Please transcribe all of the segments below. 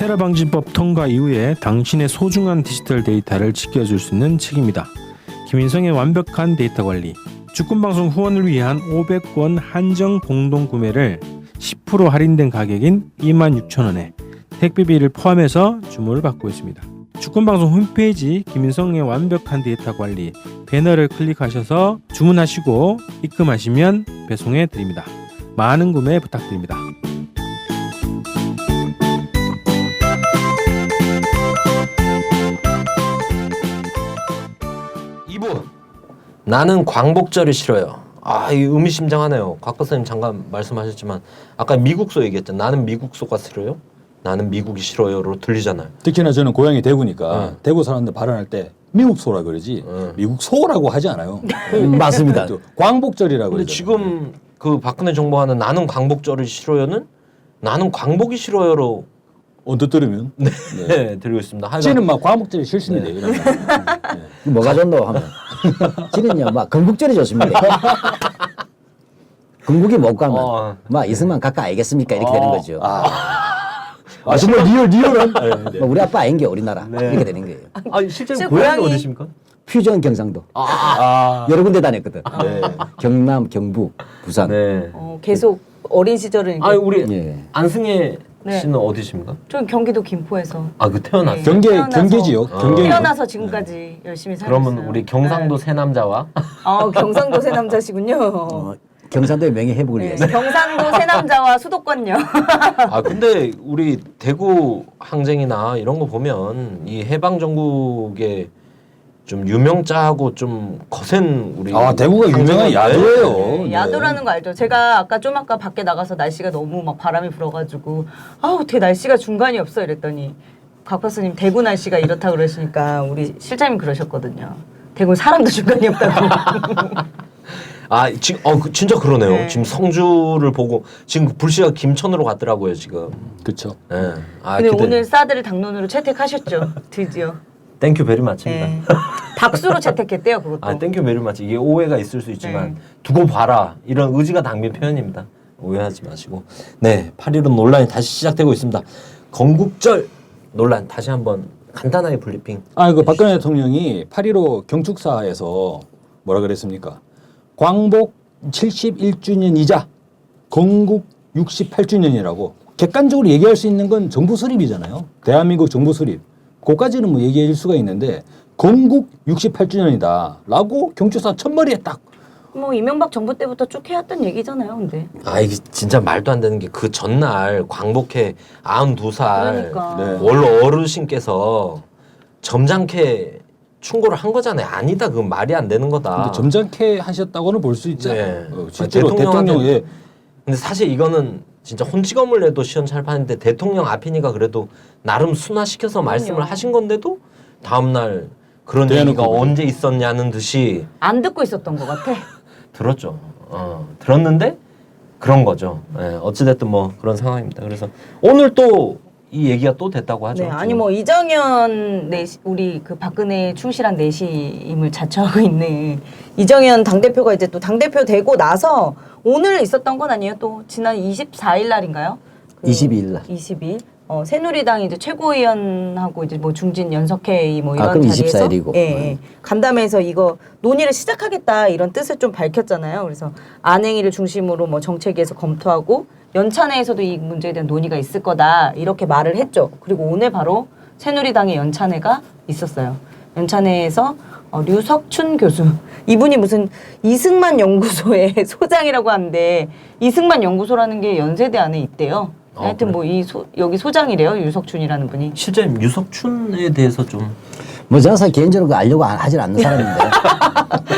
테러 방지법 통과 이후에 당신의 소중한 디지털 데이터를 지켜줄 수 있는 책입니다. 김인성의 완벽한 데이터 관리. 주권방송 후원을 위한 500권 한정 공동 구매를 10% 할인된 가격인 26,000원에 택배비를 포함해서 주문을 받고 있습니다. 주권방송 홈페이지 김인성의 완벽한 데이터 관리 배너를 클릭하셔서 주문하시고 입금하시면 배송해 드립니다. 많은 구매 부탁드립니다. 나는 광복절이 싫어요. 아, 이 의미심장하네요. 곽 박사님 잠깐 말씀하셨지만 아까 미국소 얘기했잖아요. 나는 미국소가 싫어요. 나는 미국이 싫어요로 들리잖아요. 특히나 저는 고향이 대구니까 대구 사람들 발언할 때 미국소라 그러지 미국소라고 하지 않아요. 맞습니다. 또 광복절이라고 근데 그러잖아요. 지금 그 박근혜 정부하는 나는 광복절이 싫어요는 나는 광복이 싫어요로 언뜻 들으면 네, 들고 있습니다. 하여간 찌는 막 광복절이 싫습니다. 이러면. 뭐가 좋노 하면 지는요 막 건국절이 좋습니다. 건국이 못 가면 막 이승만 각각 알겠습니까 이렇게 되는 거죠. 아 정말 리얼한. 네. 뭐 우리 아빠 아닌 게 우리나라 이렇게 되는 거예요. 아, 실제로 고향이 어디십니까? 퓨전 경상도 여러 군데 다녔거든. 경남, 경북, 부산. 네. 계속 어린 시절은 아, 우리 예. 안승혜 네. 씨는 어디십니까? 전 경기도 김포에서 아, 그 태어났어요. 경계 지역. 경계 태어나서 지금까지 열심히 살고 있어요. 그러면 우리 경상도 새 남자와 경상도 새 남자시군요. 경상도의 명예 회복을 위해서. 경상도 새 남자와 수도권요. 아, 근데 우리 대구 항쟁이나 이런 거 보면 이 해방 정국의 좀 유명자하고 좀 거센 우리 대구가 유명한 야도예요. 네, 야도라는 거 알죠? 제가 아까 밖에 나가서 날씨가 너무 막 바람이 불어가지고 어떻게 날씨가 중간이 없어 이랬더니 곽 박사님 대구 날씨가 이렇다 그러시니까 우리 실장님 그러셨거든요. 대구 사람도 중간이 없다고. 아, 지금 진짜 그러네요. 네. 지금 성주를 보고 지금 불씨가 김천으로 갔더라고요, 지금. 그렇죠. 네. 아, 근데 기대. 오늘 사드를 당론으로 채택하셨죠? 드디어. 땡큐 베리 마치입니다. 네. 박수로 채택했대요, 그것도. 아, 땡큐 베리 마치. 이게 오해가 있을 수 있지만 네. 두고 봐라. 이런 의지가 담긴 표현입니다. 오해하지 마시고. 네, 8.15 논란이 다시 시작되고 있습니다. 건국절 논란 다시 한번 간단하게 브리핑. 그 박근혜 대통령이 8.15 경축사에서 뭐라 그랬습니까? 광복 71주년이자 건국 68주년이라고 객관적으로 얘기할 수 있는 건 정부 수립이잖아요. 대한민국 정부 수립. 그까지는 뭐 얘기할 수가 있는데 건국 68주년이다라고 경축사 첫머리에 딱. 뭐 이명박 정부 때부터 쭉 해왔던 얘기잖아요, 근데. 아, 이게 진짜 말도 안 되는 게 그 전날 광복회 92살 그러니까. 네. 원로 어르신께서 점잖게 충고를 한 거잖아요. 아니다, 그건 말이 안 되는 거다. 근데 점잖게 하셨다고는 볼 수 있잖아요. 네. 실제로 대통령한테- 대통령의 근데 사실 이거는 진짜 혼찌검을 내도 시원찮을판인데 대통령 앞이니까 그래도 나름 순화시켜서 말씀을 하신 건데도 다음날 그런 대놓고 얘기가 그러죠. 언제 있었냐는 듯이 안 듣고 있었던 것 같아. 들었죠. 들었는데 그런 거죠. 어찌됐든 뭐 그런 상황입니다. 그래서 오늘 또 이 얘기가 또 됐다고 하죠. 네, 아니 뭐 이정현 우리 그 박근혜 충실한 내시임을 자처하고 있는 이정현 당대표가 이제 또 당대표 되고 나서 오늘 있었던 건 아니에요. 또 지난 24일 날인가요? 22일 날. 22일. 새누리당이 이제 최고위원하고 이제 뭐 중진 연석회의 뭐 이런 그럼 자리에서 24일이고. 간담회에서 이거 논의를 시작하겠다 이런 뜻을 좀 밝혔잖아요. 그래서 안행위를 중심으로 뭐 정책에서 검토하고 연찬회에서도 이 문제에 대한 논의가 있을 거다 이렇게 말을 했죠. 그리고 오늘 바로 새누리당의 연찬회가 있었어요. 연찬회에서 류석춘 교수 이분이 무슨 이승만 연구소의 소장이라고 하는데 이승만 연구소라는 게 연세대 안에 있대요. 하여튼 뭐 여기 소장이래요. 유석춘이라는 분이. 실제 유석춘에 대해서 좀 뭐 저는 사실 개인적으로 알려고 하질 않는 사람인데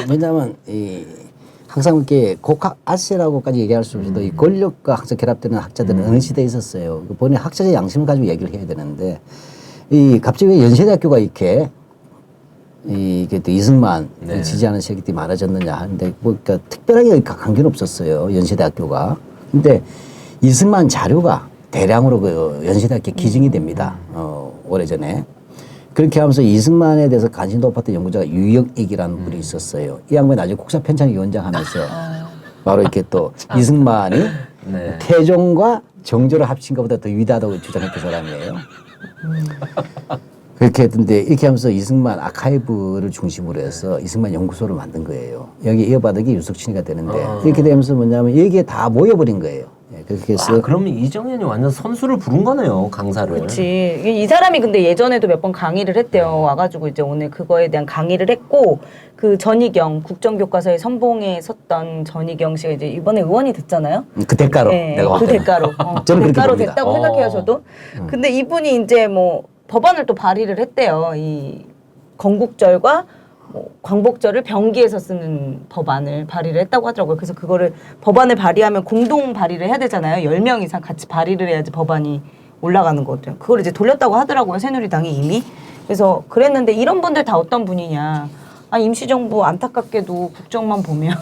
왜냐하면 항상 이렇게 곡학 아세라고까지 얘기할 수 없어도 이 권력과 학자 결합되는 학자들은 어느 시대에 있었어요. 본인의 학자적 양심을 가지고 얘기를 해야 되는데 갑자기 왜 연세대학교가 이렇게 이게 또 이승만 지지하는 세력들이 많아졌느냐 하는데 뭐 그러니까 특별하게 관계는 없었어요. 연세대학교가. 근데 이승만 자료가 대량으로 그 연세대학교에 기증이 됩니다. 오래전에. 그렇게 하면서 이승만에 대해서 관심 높았던 연구자가 유영익이라는 분이 있었어요. 이 양반이 나중에 국사편찬위원장 하면서 바로 이렇게 또 이승만이 태종과 정조를 합친 것보다 더 위대하다고 주장했던 사람이에요. 그렇게 했던데 이렇게 하면서 이승만 아카이브를 중심으로 해서 이승만 연구소를 만든 거예요. 여기 이어받은 게 유석춘이가 되는데 이렇게 되면서 뭐냐면 여기에 다 모여버린 거예요. 예, 그렇게 해서 아, 그러면 이정현이 완전 선수를 부른 거네요, 강사를. 그렇지. 이 사람이 근데 예전에도 몇 번 강의를 했대요. 와가지고 이제 오늘 그거에 대한 강의를 했고 그 전희경 국정교과서에 선봉에 섰던 전희경 씨가 이제 이번에 의원이 됐잖아요. 그 대가로 네, 내가 그 봤을 때는. 대가로. 저는 그 그렇게 대가로 봅니다. 됐다고 생각해요, 저도. 근데 이분이 이제 뭐 법안을 또 발의를 했대요. 이 건국절과 뭐 광복절을 병기해서 쓰는 법안을 발의를 했다고 하더라고요. 그래서 그거를 법안을 발의하면 공동 발의를 해야 되잖아요. 10명 이상 같이 발의를 해야지 법안이 올라가는 거거든요. 그걸 이제 돌렸다고 하더라고요. 새누리당이 이미. 그래서 그랬는데 이런 분들 다 어떤 분이냐. 아, 임시정부 안타깝게도 국정만 보면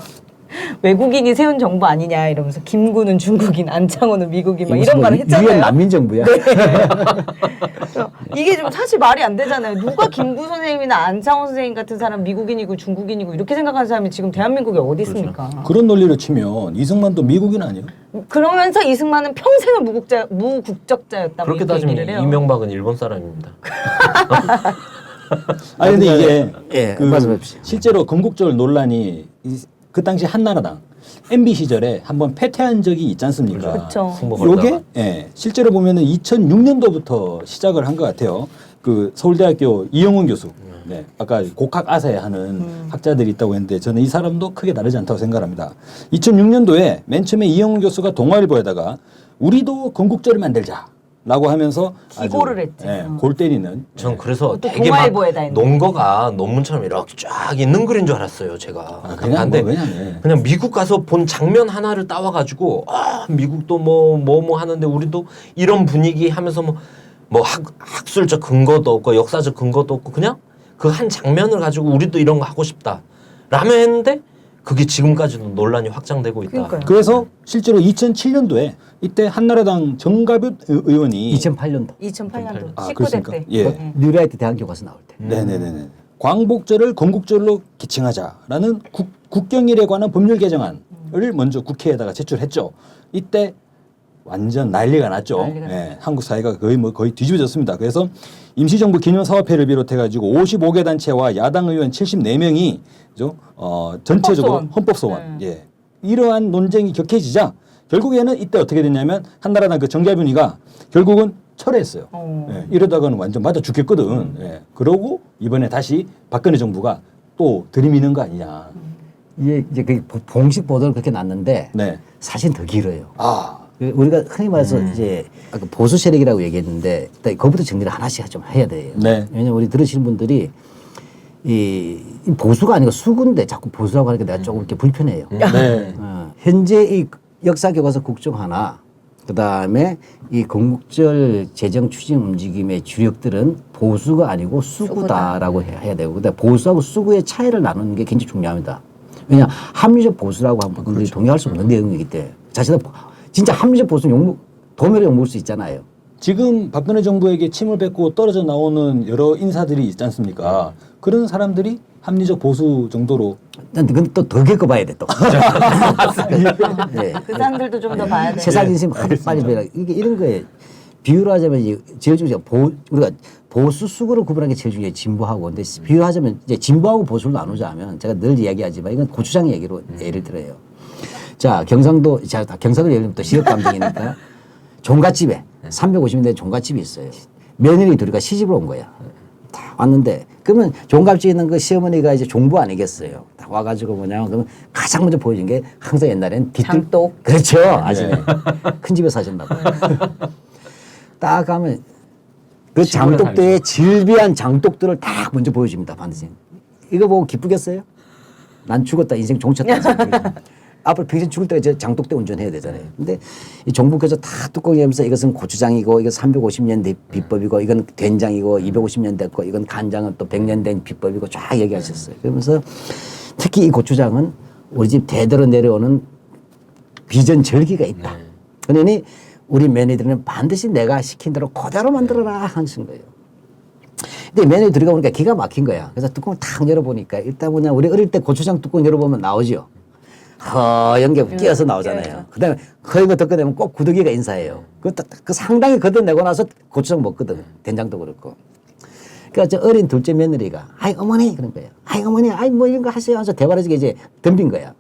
외국인이 세운 정부 아니냐 이러면서 김구는 중국인, 안창호는 미국인 막 이런 말을 했잖아요. 유엔 난민정부야. 그래서 이게 좀 사실 말이 안 되잖아요. 누가 김구 선생님이나 안창호 선생님 같은 사람 미국인이고 중국인이고 이렇게 생각하는 사람이 지금 대한민국에 어디 있습니까? 그런 논리로 치면 이승만도 미국인 아니에요? 그러면서 이승만은 평생을 무국적자였다고 그렇게 이렇게 얘기를 따지면 해요. 이명박은 일본 사람입니다. 아니 근데 이게 예, 그 말씀해주세요. 실제로 건국절 논란이 그 당시 한나라당 MB 시절에 한번 패퇴한 적이 있지 않습니까? 그렇죠. 승부 걸다가. 요게 예, 실제로 보면은 2006년도부터 시작을 한 것 같아요. 그 서울대학교 이영훈 교수, 네, 아까 곡학 아세 하는 학자들이 있다고 했는데 저는 이 사람도 크게 다르지 않다고 생각합니다. 2006년도에 맨 처음에 이영훈 교수가 동아일보에다가 우리도 건국절을 만들자라고 하면서 기고를 했지. 예, 골 때리는. 전 그래서 그것도 되게 막 동아일보에다 했네. 논거가 논문처럼 이렇게 쫙 있는 글인 줄 알았어요, 제가. 아, 그냥 근데 뭐 그냥 그냥 미국 가서 본 장면 하나를 따와가지고 아 미국도 뭐 하는데 우리도 이런 분위기 하면서 뭐 학술적 근거도 없고 역사적 근거도 없고 그냥 그 한 장면을 가지고 우리도 이런 거 하고 싶다 라며 했는데 그게 지금까지도 논란이 확장되고 있다. 그러니까요. 그래서 실제로 2007년도에 이때 한나라당 정가볍 의원이 2008년도 2008년도 아, 19대 그렇습니까? 때. 예. 네. 뉴라이트 대학교 가서 나올 때. 네네네네. 광복절을 건국절로 기칭하자라는 국경일에 관한 법률 개정안을 먼저 국회에다가 제출했죠. 이때 완전 난리가 났죠. 난리가 예, 한국 사회가 거의 뒤집어졌습니다. 그래서 임시정부 기념사업회를 비롯해가지고 55개 단체와 야당 의원 74명이 전체적으로 헌법소원, 예, 이러한 논쟁이 격해지자 결국에는 이때 어떻게 됐냐면 한나라당 그 정가윤이가 결국은 철회했어요. 예, 이러다가는 완전 맞아 죽겠거든. 예, 그러고 이번에 다시 박근혜 정부가 또 들이미는 거 아니냐. 이게 이제 그 공식 보도는 그렇게 났는데 네. 사실 더 길어요. 아, 그 우리가 흔히 말해서 이제 아까 보수 세력이라고 얘기했는데 일단 그것부터 정리를 하나씩 좀 해야 돼요. 네. 왜냐면 우리 들으시는 분들이 이 보수가 아니고 수구인데 자꾸 보수라고 하니까 내가 조금 이렇게 불편해요. 네. 현재 이 역사교과서 국정 하나 그다음에 이 건국절 재정 추진 움직임의 주력들은 보수가 아니고 수구다라고 해야 되고 근데 보수하고 수구의 차이를 나누는 게 굉장히 중요합니다. 왜냐 합리적 보수라고 하면 분들이 동의할 수 없는 내용이기 때문에 자신은 진짜 합리적 보수는 도매로 욕먹을 수 있잖아요. 지금 박근혜 정부에게 침을 뱉고 떨어져 나오는 여러 인사들이 있지 않습니까? 그런 사람들이 합리적 보수 정도로. 근데 또 더 겪어봐야 돼 또. 네. 그 사람들도 좀 더 봐야 돼. 세상 인생 빨리 배라 이게 이런 거에 비유를 하자면 이제 제일 중요한 우리가 보수 수구를 구분하는 게 제일 중요해 진보하고 근데 비유하자면 이제 진보하고 보수를 나누자면 제가 늘 이야기하지만 이건 고추장 얘기로 예를 들어요. 자 경상도 예를 들면 또 지역 감정이니까 종갓집에 350년 종갓집이 있어요. 며느리 둘이가 시집을 온 거야. 다 왔는데 그러면 종갓집에 있는 그 시어머니가 이제 종부 아니겠어요. 다 와가지고 뭐냐면 그러면 가장 먼저 보여준 게 항상 옛날엔 장독. 그렇죠. 아시네. 큰 집에 사셨나 봐. 딱 가면 그 장독대에 질비한 장독들을 딱 먼저 보여줍니다. 반드시. 이거 보고 기쁘겠어요? 난 죽었다. 인생 종쳤다. 앞으로 평생 죽을 때까지 장독대 운전해야 되잖아요. 근데 이 정부께서 다 뚜껑 열면서 이것은 고추장이고 이건 350년 된 비법이고 이건 된장이고 250년 됐고 이건 간장은 또 100년 된 비법이고 쫙 얘기하셨어요. 그러면서 특히 이 고추장은 우리 집 대대로 내려오는 비전 절기가 있다. 그러니 우리 며느리들은 반드시 내가 시킨 대로 그대로 만들어라 하신 거예요. 근데 며느리 들어가 보니까 기가 막힌 거야. 그래서 뚜껑을 탁 열어보니까 일단 뭐냐 우리 어릴 때 고추장 뚜껑 열어보면 나오죠. 허연 게 끼어서 나오잖아요. 그다음에 허연 거 덮어내면 꼭 구더기가 인사해요. 그 상당히 걷어내고 나서 고추장 먹거든. 된장도 그렇고. 그러니까 저 어린 둘째 며느리가 아이 어머니 그런 거예요. 아이 어머니 아이 뭐 이런 거 하세요. 하면서 대화를 이제 덤빈 거야.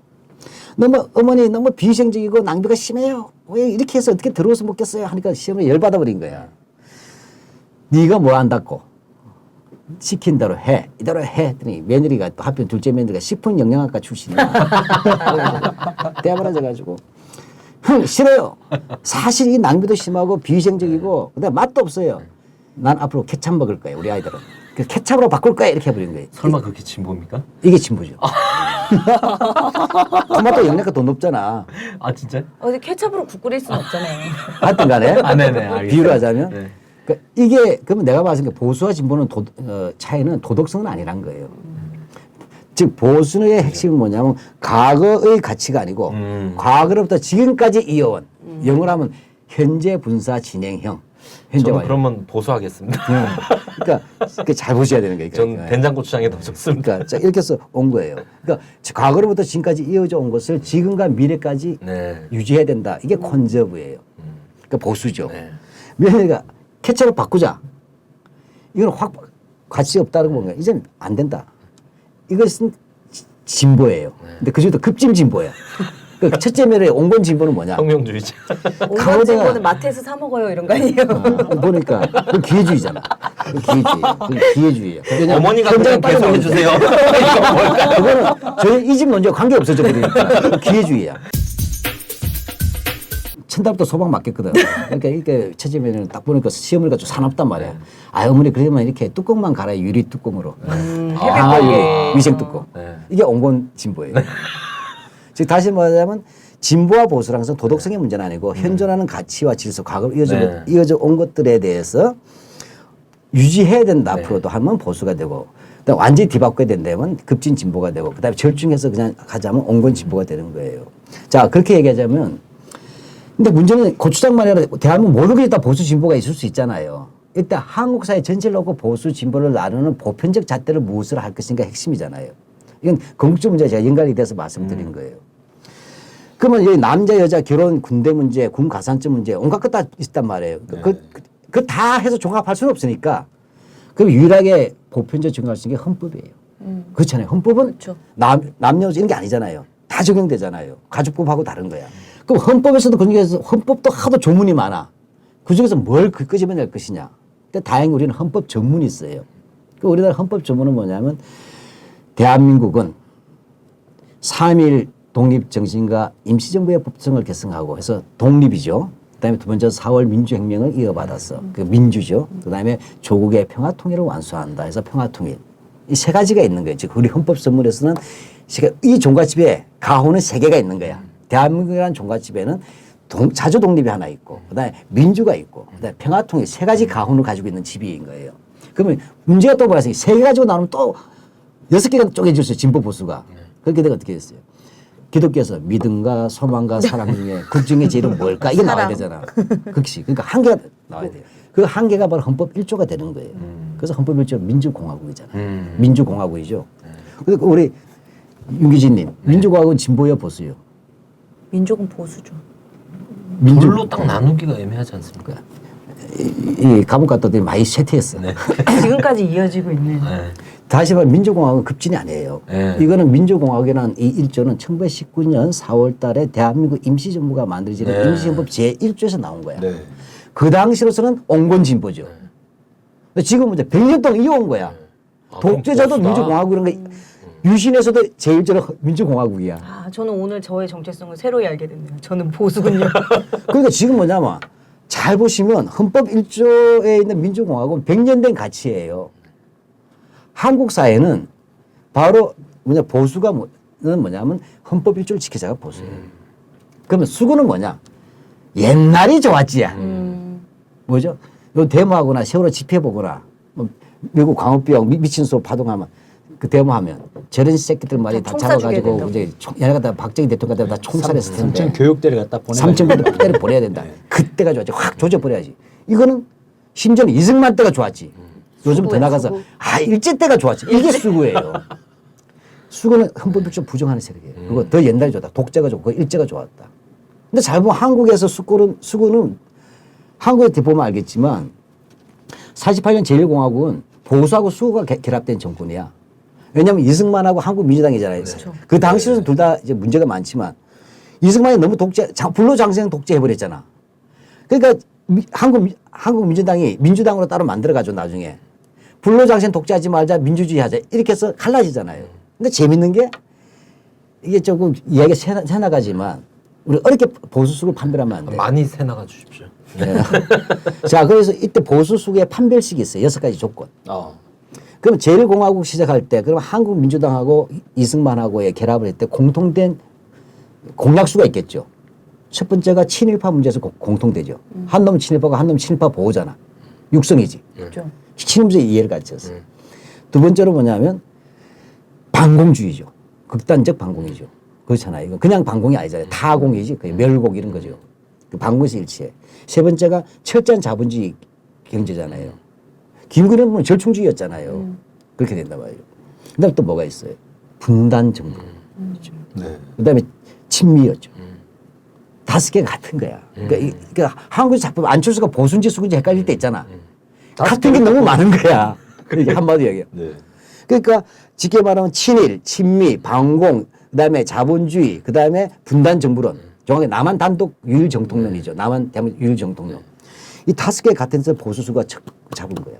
너무 어머니 너무 비위생적이고 낭비가 심해요. 왜 이렇게 해서 어떻게 들어와서 먹겠어요? 하니까 시어머니 열받아 버린 거야. 네가 뭐 한다고 시킨 대로 해 이대로 해 했더니 며느리가 또 하필 둘째 며느리가 식품영양학과 출신이야. 대화를 형 싫어요. 사실 이 낭비도 심하고 비위생적이고 그다음에 맛도 없어요. 난 앞으로 케찹 먹을 거예요. 우리 아이들은. 그래서 케찹으로 바꿀 거야 이렇게 해버린 거예요. 설마 그게 진보입니까? 이게 진보죠. 토마토 영양가 더 높잖아. 아 진짜? 어디 케첩으로 국 끓일 수는 없잖아요. 하여튼 간에 아, 네네, 알겠어요. 비유를 하자면 네. 그러니까 이게 그러면 내가 봤을 때 보수와 진보는 차이는 도덕성은 아니란 거예요. 즉 보수의 핵심은 뭐냐면 과거의 가치가 아니고 과거로부터 지금까지 이어온 영어로 하면 현재 분사 진행형 현재 저는 완료. 그러면 보수하겠습니다. 그러니까 잘 보셔야 되는 거예요. 전 된장고추장이 더 좋습니다. 그러니까 자, 이렇게 해서 온 거예요. 그러니까 과거로부터 지금까지 이어져 온 것을 지금과 미래까지 네. 유지해야 된다. 이게 콘저브예요. 그러니까 보수죠. 네. 며느리가 케첩을 바꾸자. 이건 확 가치 없다는 건가? 이제는 안 된다. 이것은 진보예요. 근데 그중에도 급진 진보야. 그 첫째 며느리의 온건 진보는 뭐냐? 혁명주의자. 온갖 진보는 마트에서 사 먹어요 이런 거 아니에요? 보니까 그건 기회주의잖아. 그건 기회주의. 그건 기회주의야. 왜냐면 어머니가 현장에 그냥 빨리 계속 먹는 해주세요. 그거는 저희 이 집 문제와 관계 없어져 버리니까 기회주의야. 천달부터 소방 맞겠거든. 그러니까 이렇게 첫째 며느리는 딱 보니까 시어머니가 좀 사납단 말이야. 아 어머니 그러면 이렇게 뚜껑만 갈아요. 유리 뚜껑으로. 아 유리 위생 뚜껑. 네. 이게 온건 진보예요. 즉 다시 말하자면 진보와 보수라는 것은 도덕성의 문제는 아니고 현존하는 가치와 질서, 과거로 이어져 온 것들에 대해서 유지해야 된다. 네. 앞으로도 하면 보수가 되고 그다음 완전히 뒤바꿔야 된다면 급진 진보가 되고 그다음에 절충해서 그냥 가자면 온건 진보가 되는 거예요. 자 그렇게 얘기하자면 근데 문제는 고추장만 해라 대한민국 모르게 다 보수 진보가 있을 수 있잖아요. 일단 한국 사회 전체를 놓고 보수 진보를 나누는 보편적 잣대를 무엇을 할 것인가 핵심이잖아요. 이건 건국적 문제와 제가 연관이 돼서 말씀드린 거예요. 그러면 여기 남자 여자 결혼 군대 문제 군 가산점 문제 온갖 것 다 있단 말이에요. 그 다 해서 종합할 수는 없으니까 그럼 유일하게 보편적 적용할 수 있는 게 헌법이에요. 그렇잖아요. 헌법은 그렇죠. 남녀 이런 게 아니잖아요. 다 적용되잖아요. 가족법하고 다른 거야. 그럼 헌법에서도 그중에서 헌법도 하도 조문이 많아. 그중에서 뭘 끄집어낼 것이냐. 근데 다행히 우리는 헌법 전문이 있어요. 그 우리나라 헌법 전문은 뭐냐면 대한민국은 3.1 독립정신과 임시정부의 법성을 개성하고 해서 독립이죠. 그다음에 두 번째 4월 민주혁명을 이어받아서 그 민주죠. 그다음에 조국의 평화통일을 완수한다 해서 평화통일. 이 세 가지가 있는 거예요. 즉 우리 헌법 선물에서는 이 종갓집에 가호는 세 개가 있는 거야. 대한민국이라는 종갓집에는 자주 독립이 하나 있고 그다음에 민주가 있고 그다음에 평화통일 세 가지 가훈을 가지고 있는 집인 거예요. 그러면 문제가 또 뭐가 있어요? 세 개 가지고 나누면 또 6개가 쪼개졌어요. 진보 보수가. 그렇게 되면 어떻게 됐어요? 기독교에서 믿음과 소망과 사랑 중에 극 중에 제일은 뭘까? 이게 나와야 되잖아. 극시. 그러니까 한 개가 나와야 돼요. 그 한 개가 바로 헌법 1조가 되는 거예요. 그래서 헌법 1조 민주공화국이잖아요. 민주공화국이죠. 그리고 우리 윤기진님, 민주공화국은 진보요 보수요? 민족은 보수죠. 둘로 딱 나누기가 애매하지 않습니까? 이 감옥 갔더니 많이 쇠퇴했어. 네. 지금까지 이어지고 있는. 네. 다시 말해 민주공화국은 급진이 아니에요. 네. 이거는 민주공화국이라는 이 1조는 1919년 4월 달에 대한민국 임시정부가 만들어지는 네. 임시정법 제1조에서 나온 거야. 네. 그 당시로서는 온건 진보죠. 근데 지금은 이제 100년 동안 이어온 거야. 아, 독재자도 그럼 보수다. 민주공화국이라는 게 유신에서도 제1조는 민주공화국이야. 아, 저는 오늘 저의 정체성을 새로이 알게 됐네요. 저는 보수군요. 그러니까 지금 뭐냐면 잘 보시면 헌법 1조에 있는 민주공화국은 100년 된 가치예요. 한국 사회는 바로 보수가 뭐냐면 헌법 1조를 지키자가 보수예요. 그러면 수구는 뭐냐? 옛날이 좋았지야. 뭐죠? 요 데모하거나 세월호 집회 보거나 뭐 미국 광우병 미친 수업 파동하면 그 데모하면 저런 새끼들 말이 다 총 쏴 죽여야 잡아가지고 된다고. 이제 얘네가 다 박정희 대통령 갖다 다 총살했을 텐데. 삼천 교육대를 갖다 보내. 삼천대를 때려 보내야 된다. 그때가 좋았지. 확 조져버려야지. 이거는 심지어는 이승만 때가 좋았지. 요즘 더 수구야, 나가서 수구. 일제 때가 좋았지. 이게 수구예요. 수구는 헌법을 좀 부정하는 세력이에요. 그리고 더 옛날에 좋았다. 독재가 좋고 일제가 좋았다. 근데 잘 보면 한국에서 수구는 한국에 보면 알겠지만 48년 제1공화국은 보수하고 수구가 결합된 정권이야. 왜냐하면 이승만하고 한국민주당이잖아요. 그 당시로는 둘 다 이제 문제가 많지만 이승만이 너무 불로장생 독재해버렸잖아. 그러니까 한국민주당이 민주당으로 따로 만들어가지고 나중에 불로장생 독재하지 말자 민주주의 하자 이렇게 해서 갈라지잖아요. 근데 재밌는 게 이게 조금 이야기가 새 나가지만 우리 어렵게 보수수구 판별하면 안 돼. 많이 새나가 주십시오. 네. 자, 그래서 이때 보수수구의 판별식이 있어요. 6가지 조건. 그럼 제1공화국 시작할 때 그럼 한국민주당하고 이승만하고의 결합을 할 때 공통된 공약수가 있겠죠. 첫 번째가 친일파 문제에서 공통되죠. 한 놈은 친일파고 한 놈은 친일파 보호잖아. 육성이지. 그렇죠. 친일주의 이해를 갖췄어. 두 번째로 뭐냐면 반공주의죠. 극단적 반공이죠. 그렇잖아요. 이거 그냥 반공이 아니잖아요. 타공이지. 거의 멸공 이런 거죠. 그 반공에서 일치해. 세 번째가 철저한 자본주의 경제잖아요. 김근혜는 보면 절충주의였잖아요. 그렇게 된단 말이에요. 그 다음에 또 뭐가 있어요? 분단 정부. 그 다음에 친미였죠. 5개가 같은 거야. 그러니까 한국에서 자꾸 안철수가 보수인지 수구인지 헷갈릴 때 있잖아. 같은 게 너무 많은 거야. 이게 한마디 얘기야. 그러니까 쉽게 말하면 친일, 친미, 반공, 그다음에 자본주의, 그다음에 분단 정부론. 정확히 남한 단독 유일 정통론이죠. 남한 대한민국 유일 정통론. 이 5개 같은 데서 보수수가 잡은 거야.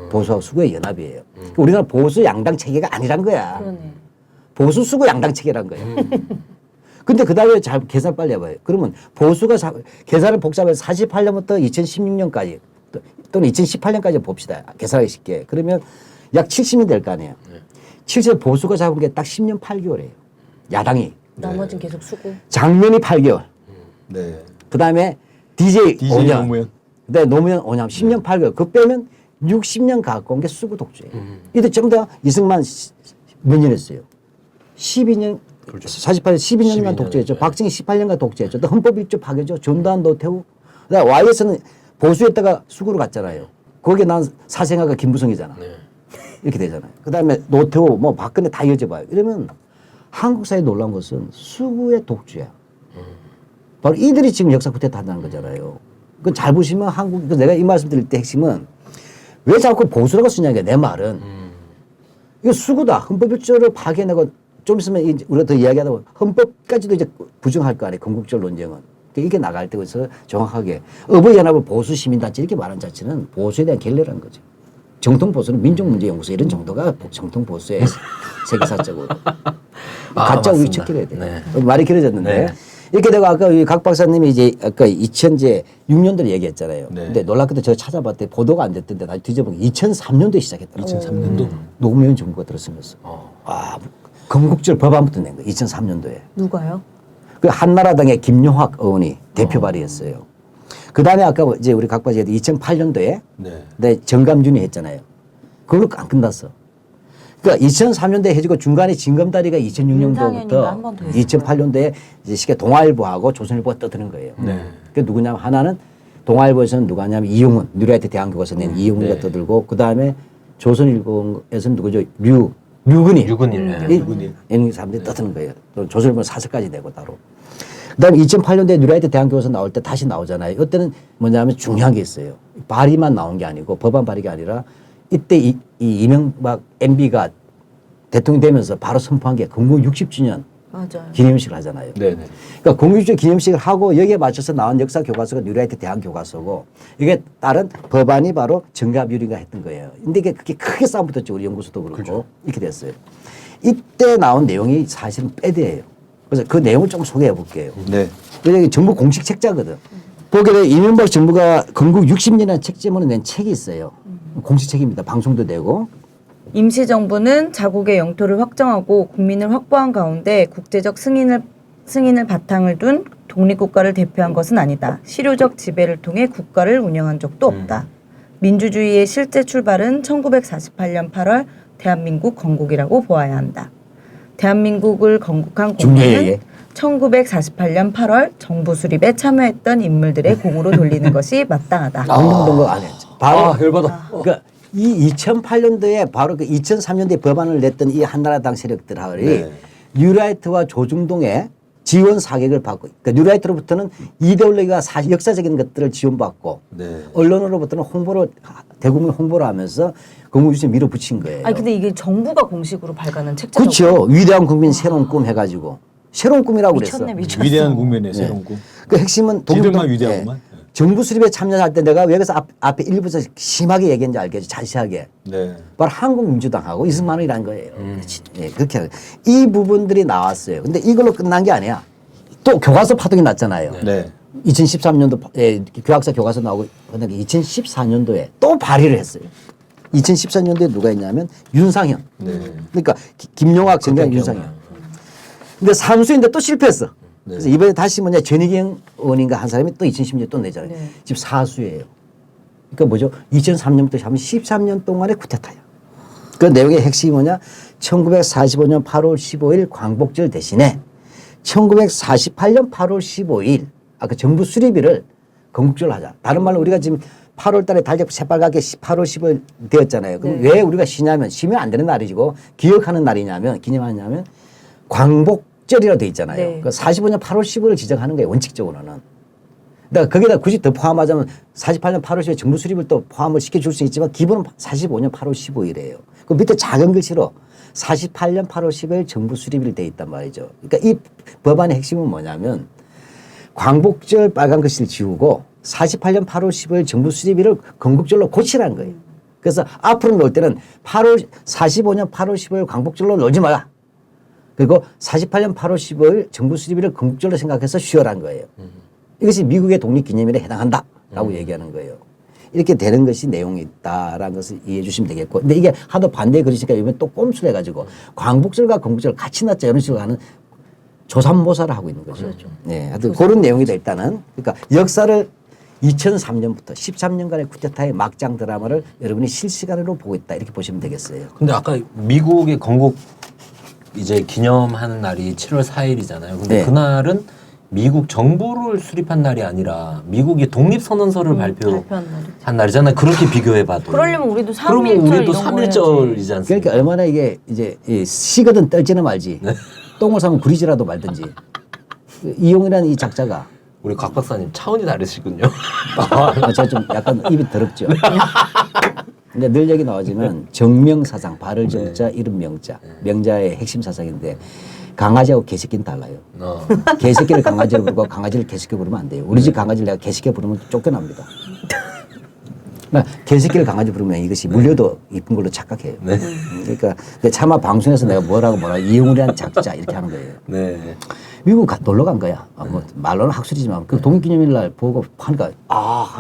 보수하고 수구의 연합이에요. 우리나라 보수 양당 체계가 아니란 거야. 그러네. 보수 수구 양당 체계란 거야. 근데 그 다음에 잘 계산 빨리 해봐요. 그러면 보수가 계산을 복잡해서 48년부터 2016년까지 또는 2018년까지 봅시다. 계산하기 쉽게. 그러면 약 70년 될 거 아니에요. 70년 보수가 잡은 게 딱 10년 8개월이에요. 야당이. 나머지는 계속 수고. 장면이 8개월. 그 다음에 DJ 5년. 노무현. 그 다음에 노무현 5년, 10년 8개월. 그거 빼면 60년 가까운 게 수구 독주예요. 이때 전부 다 이승만 몇 년 했어요? 12년. 48년 12년간 독재했죠. 박정희 18년간 독재했죠. 또 헌법 1조 파괴죠. 전두환 노태우. 그다음에 YS는 보수했다가 수구로 갔잖아요. 거기에 난 사생아가 김무성이잖아. 이렇게 되잖아요. 그다음에 노태우 뭐 박근혜 다 이어져봐요. 이러면 한국 사회에 놀라운 것은 수구의 독주야. 바로 이들이 지금 역사 쿠데타 한다는 거잖아요. 그 잘 보시면 한국 내가 이 말씀 드릴 때 핵심은 왜 자꾸 보수라고 쓰냐게 내 말은 이거 수구다. 헌법 1조를 파괴내고 좀 있으면 이제 우리가 더 이야기하다 보면 헌법까지도 이제 부정할 거 아니에요. 건국적 논쟁은. 이렇게 나갈 때 그래서 정확하게 어버이연합을 보수시민단체 이렇게 말하는 자체는 보수에 대한 결례라는 거죠. 정통보수는 민족문제연구소 이런 정도가 정통보수의 세계사적으로. 가짜 우익 척결해야 돼요. 말이 길어졌는데 이렇게 되고 아까 각 박사님이 이제 아까 2006년도를 얘기했잖아요. 근데 놀랍게도 제가 찾아봤더니 보도가 안 됐던데 다시 뒤져보면 2003년도에 시작했다. 2003년도? 노무현 정부가 들어서면서. 건국절 법안부터 낸 거예요. 2003년도에. 누가요? 그 한나라당의 김용학 의원이 대표 발의했어요. 그 다음에 아까 이제 우리 각 박사님 2008년도에 네. 정감준이 했잖아요. 그걸로 안 끝났어. 그러니까 2003년도에 해지고 중간에 진검다리가 2006년도부터 2008년도에 이제 시계 동아일보하고 조선일보가 떠드는 거예요. 그 누구냐면 하나는 동아일보에서는 누가냐면 이용훈, 뉴라이트 대한교과서 낸 이용훈이가 떠들고 그 다음에 조선일보에서는 누구죠? 류근일. 이런 사람들이 떠드는 거예요. 또 조선일보는 사설까지 내고 따로. 그 다음에 2008년도에 뉴라이트 대한교과서 나올 때 다시 나오잖아요. 이때는 뭐냐면 중요한 게 있어요. 발의만 나온 게 아니고 법안 발의가 아니라 이때 이 이명박 MB가 대통령 되면서 바로 선포한 게 건국 60주년 맞아요. 기념식을 하잖아요. 그러니까 건국 60주년 기념식을 하고 여기에 맞춰서 나온 역사 교과서가 뉴라이트 대한 교과서고 이게 다른 법안이 바로 정갑유리가 했던 거예요. 근데 이게 그게 크게 싸움 붙었죠. 우리 연구소도 그렇고 이렇게 됐어요. 이때 나온 내용이 사실은 빼대예요. 그래서 그 내용을 좀 소개해 볼게요. 이게 정부 공식 책자거든. 보게 되면 이명박 정부가 건국 60년이라는 책 제목으로 낸 책이 있어요. 공식 책입니다. 방송도 되고. 임시정부는 자국의 영토를 확정하고 국민을 확보한 가운데 국제적 승인을 바탕을 둔 독립국가를 대표한 것은 아니다. 실효적 지배를 통해 국가를 운영한 적도 없다. 민주주의의 실제 출발은 1948년 8월 대한민국 건국이라고 보아야 한다. 대한민국을 건국한 공헌은 1948년 8월 정부 수립에 참여했던 인물들의 공으로 돌리는 것이 마땅하다. 운동도 안 했죠. 바로 열받아. 그러니까 이 2008년도에 바로 그 2003년도에 법안을 냈던 이 한나라당 세력들이 네. 뉴라이트와 조중동의 지원 사격을 받고, 그러니까 뉴라이트로부터는 이데올로기가 역사적인 것들을 지원받고, 네. 언론으로부터는 대국민 홍보를 하면서 건국주의에 밀어붙인 거예요. 아니 근데 이게 정부가 공식으로 발간한 책자라고. 그렇죠. 위대한 국민 새로운 꿈 해가지고 새로운 꿈이라고 그랬어. 미쳤네 미쳤어. 위대한 국민의 새로운 꿈. 그 핵심은 지들만 위대하구만. 정부 수립에 참여할 때 내가 왜 그래서 앞에 일부에서 심하게 얘기했는지 알겠죠. 자세하게. 네. 바로 한국민주당하고 이승만 원이란 거예요. 예, 그렇게 하는 거예요. 이 부분들이 나왔어요. 근데 이걸로 끝난 게 아니야. 또 교과서 파동이 났잖아요. 네. 2013년도 교학사 교과서 나오고 그다음에 2014년도에 또 발의를 했어요. 2014년도에 누가 했냐면 윤상현. 그러니까 김용학, 정경, 윤상현. 근데 사무소인데 또 실패했어. 그래서 이번에 다시 전희경 의원인가 한 사람이 또 2010년에 또 내잖아요. 네. 지금 사수예요. 그러니까 뭐죠? 2003년부터 하면 13년 동안의 쿠데타야. 그 내용의 핵심이 뭐냐? 1945년 8월 15일 광복절 대신에 1948년 8월 15일 아까 정부 수립일을 건국절로 하자. 다른 말로 우리가 지금 8월 달에 달력 새빨갛게 8월 15일 되었잖아요. 그럼 네. 왜 우리가 쉬면 안 되는 날이고 기억하는 날이냐면 기념하냐면 광복절이라고 돼 있잖아요. 네. 그 45년 8월 15일을 지정하는 거예요. 원칙적으로는. 그러니까 거기다 굳이 더 포함하자면 48년 8월 15일 정부 수립을 또 포함을 시켜줄 수 있지만 기본은 45년 8월 15일이에요. 그 밑에 작은 글씨로 48년 8월 15일 정부 수립일 돼 있단 말이죠. 그러니까 이 법안의 핵심은 뭐냐면 광복절 빨간 글씨를 지우고 48년 8월 15일 정부 수립일을 건국절로 고치라는 거예요. 그래서 앞으로 놀 때는 45년 8월 15일 광복절로 놀지 마라. 그리고 48년 8월 15일 정부 수립일을 건국절로 생각해서 쉬어라는 거예요. 이것이 미국의 독립기념일에 해당한다라고 얘기하는 거예요. 이렇게 되는 것이 내용이 있다라는 것을 이해해 주시면 되겠고. 근데 이게 하도 반대에 그러시니까 이번에 또 꼼수를 해가지고 광복절과 건국절 같이 놨자 이런 식으로 하는 조삼모사를 하고 있는 거죠. 네, 하여튼 그런 내용이다 일단은. 그러니까 역사를 2003년부터 13년간의 쿠데타의 막장 드라마를 여러분이 실시간으로 보고 있다 이렇게 보시면 되겠어요. 근데 아까 미국의 건국 이제 기념하는 날이 7월 4일이잖아요. 근데 네. 그날은 미국 정부를 수립한 날이 아니라 미국이 독립선언서를 발표한 발표한 날이잖아요. 그렇게 비교해봐도. 그러려면 우리도 그러면 3.1절 우리도 이런 거 3.1절이지 않습니까? 그러니까 얼마나 이게 이제 시거든 떨지는 말지. 똥을 싸면 구리지라도 말든지. 이용이라는 이 작자가 우리 곽 박사님 차원이 다르시군요. 제가 좀 약간 입이 더럽죠. 근데 늘 얘기 나오지만 정명사상, 발을 정자, 이름 명자, 명자의 핵심 사상인데 강아지하고 개새끼는 달라요. 개새끼를 강아지로 부르고 강아지를 개새끼로 부르면 안 돼요. 우리 집 강아지를 내가 개새끼로 부르면 쫓겨납니다. 그러니까 개새끼를 강아지 부르면 이것이 물려도 이쁜 걸로 착각해요. 그러니까 차마 방송에서 내가 뭐라고 이용이라는 작자 이렇게 하는 거예요. 네. 미국 놀러 간 거야. 뭐 말로는 학술이지만 그 독립기념일 날 보고 하니까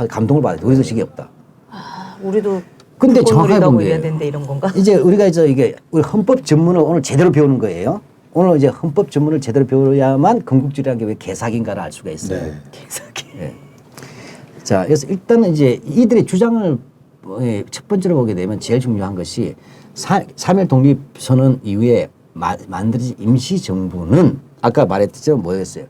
감동을 받아요. 우리도 식이 없다. 우리도 근데 정확하게 라고 보면 해야 된대 이런 건가? 이제 우리가 이게 우리 헌법 전문을 오늘 제대로 배우는 거예요. 오늘 이제 헌법 전문을 제대로 배워야만 건국주의라는 게 왜 개사기인가를 알 수가 있어요. 네. 개사기. 예. 자, 그래서 일단은 이제 이들의 주장을 첫 번째로 보게 되면 제일 중요한 것이 3.1 독립선언 이후에 만들어진 임시정부는 아까 말했듯이 뭐였어요?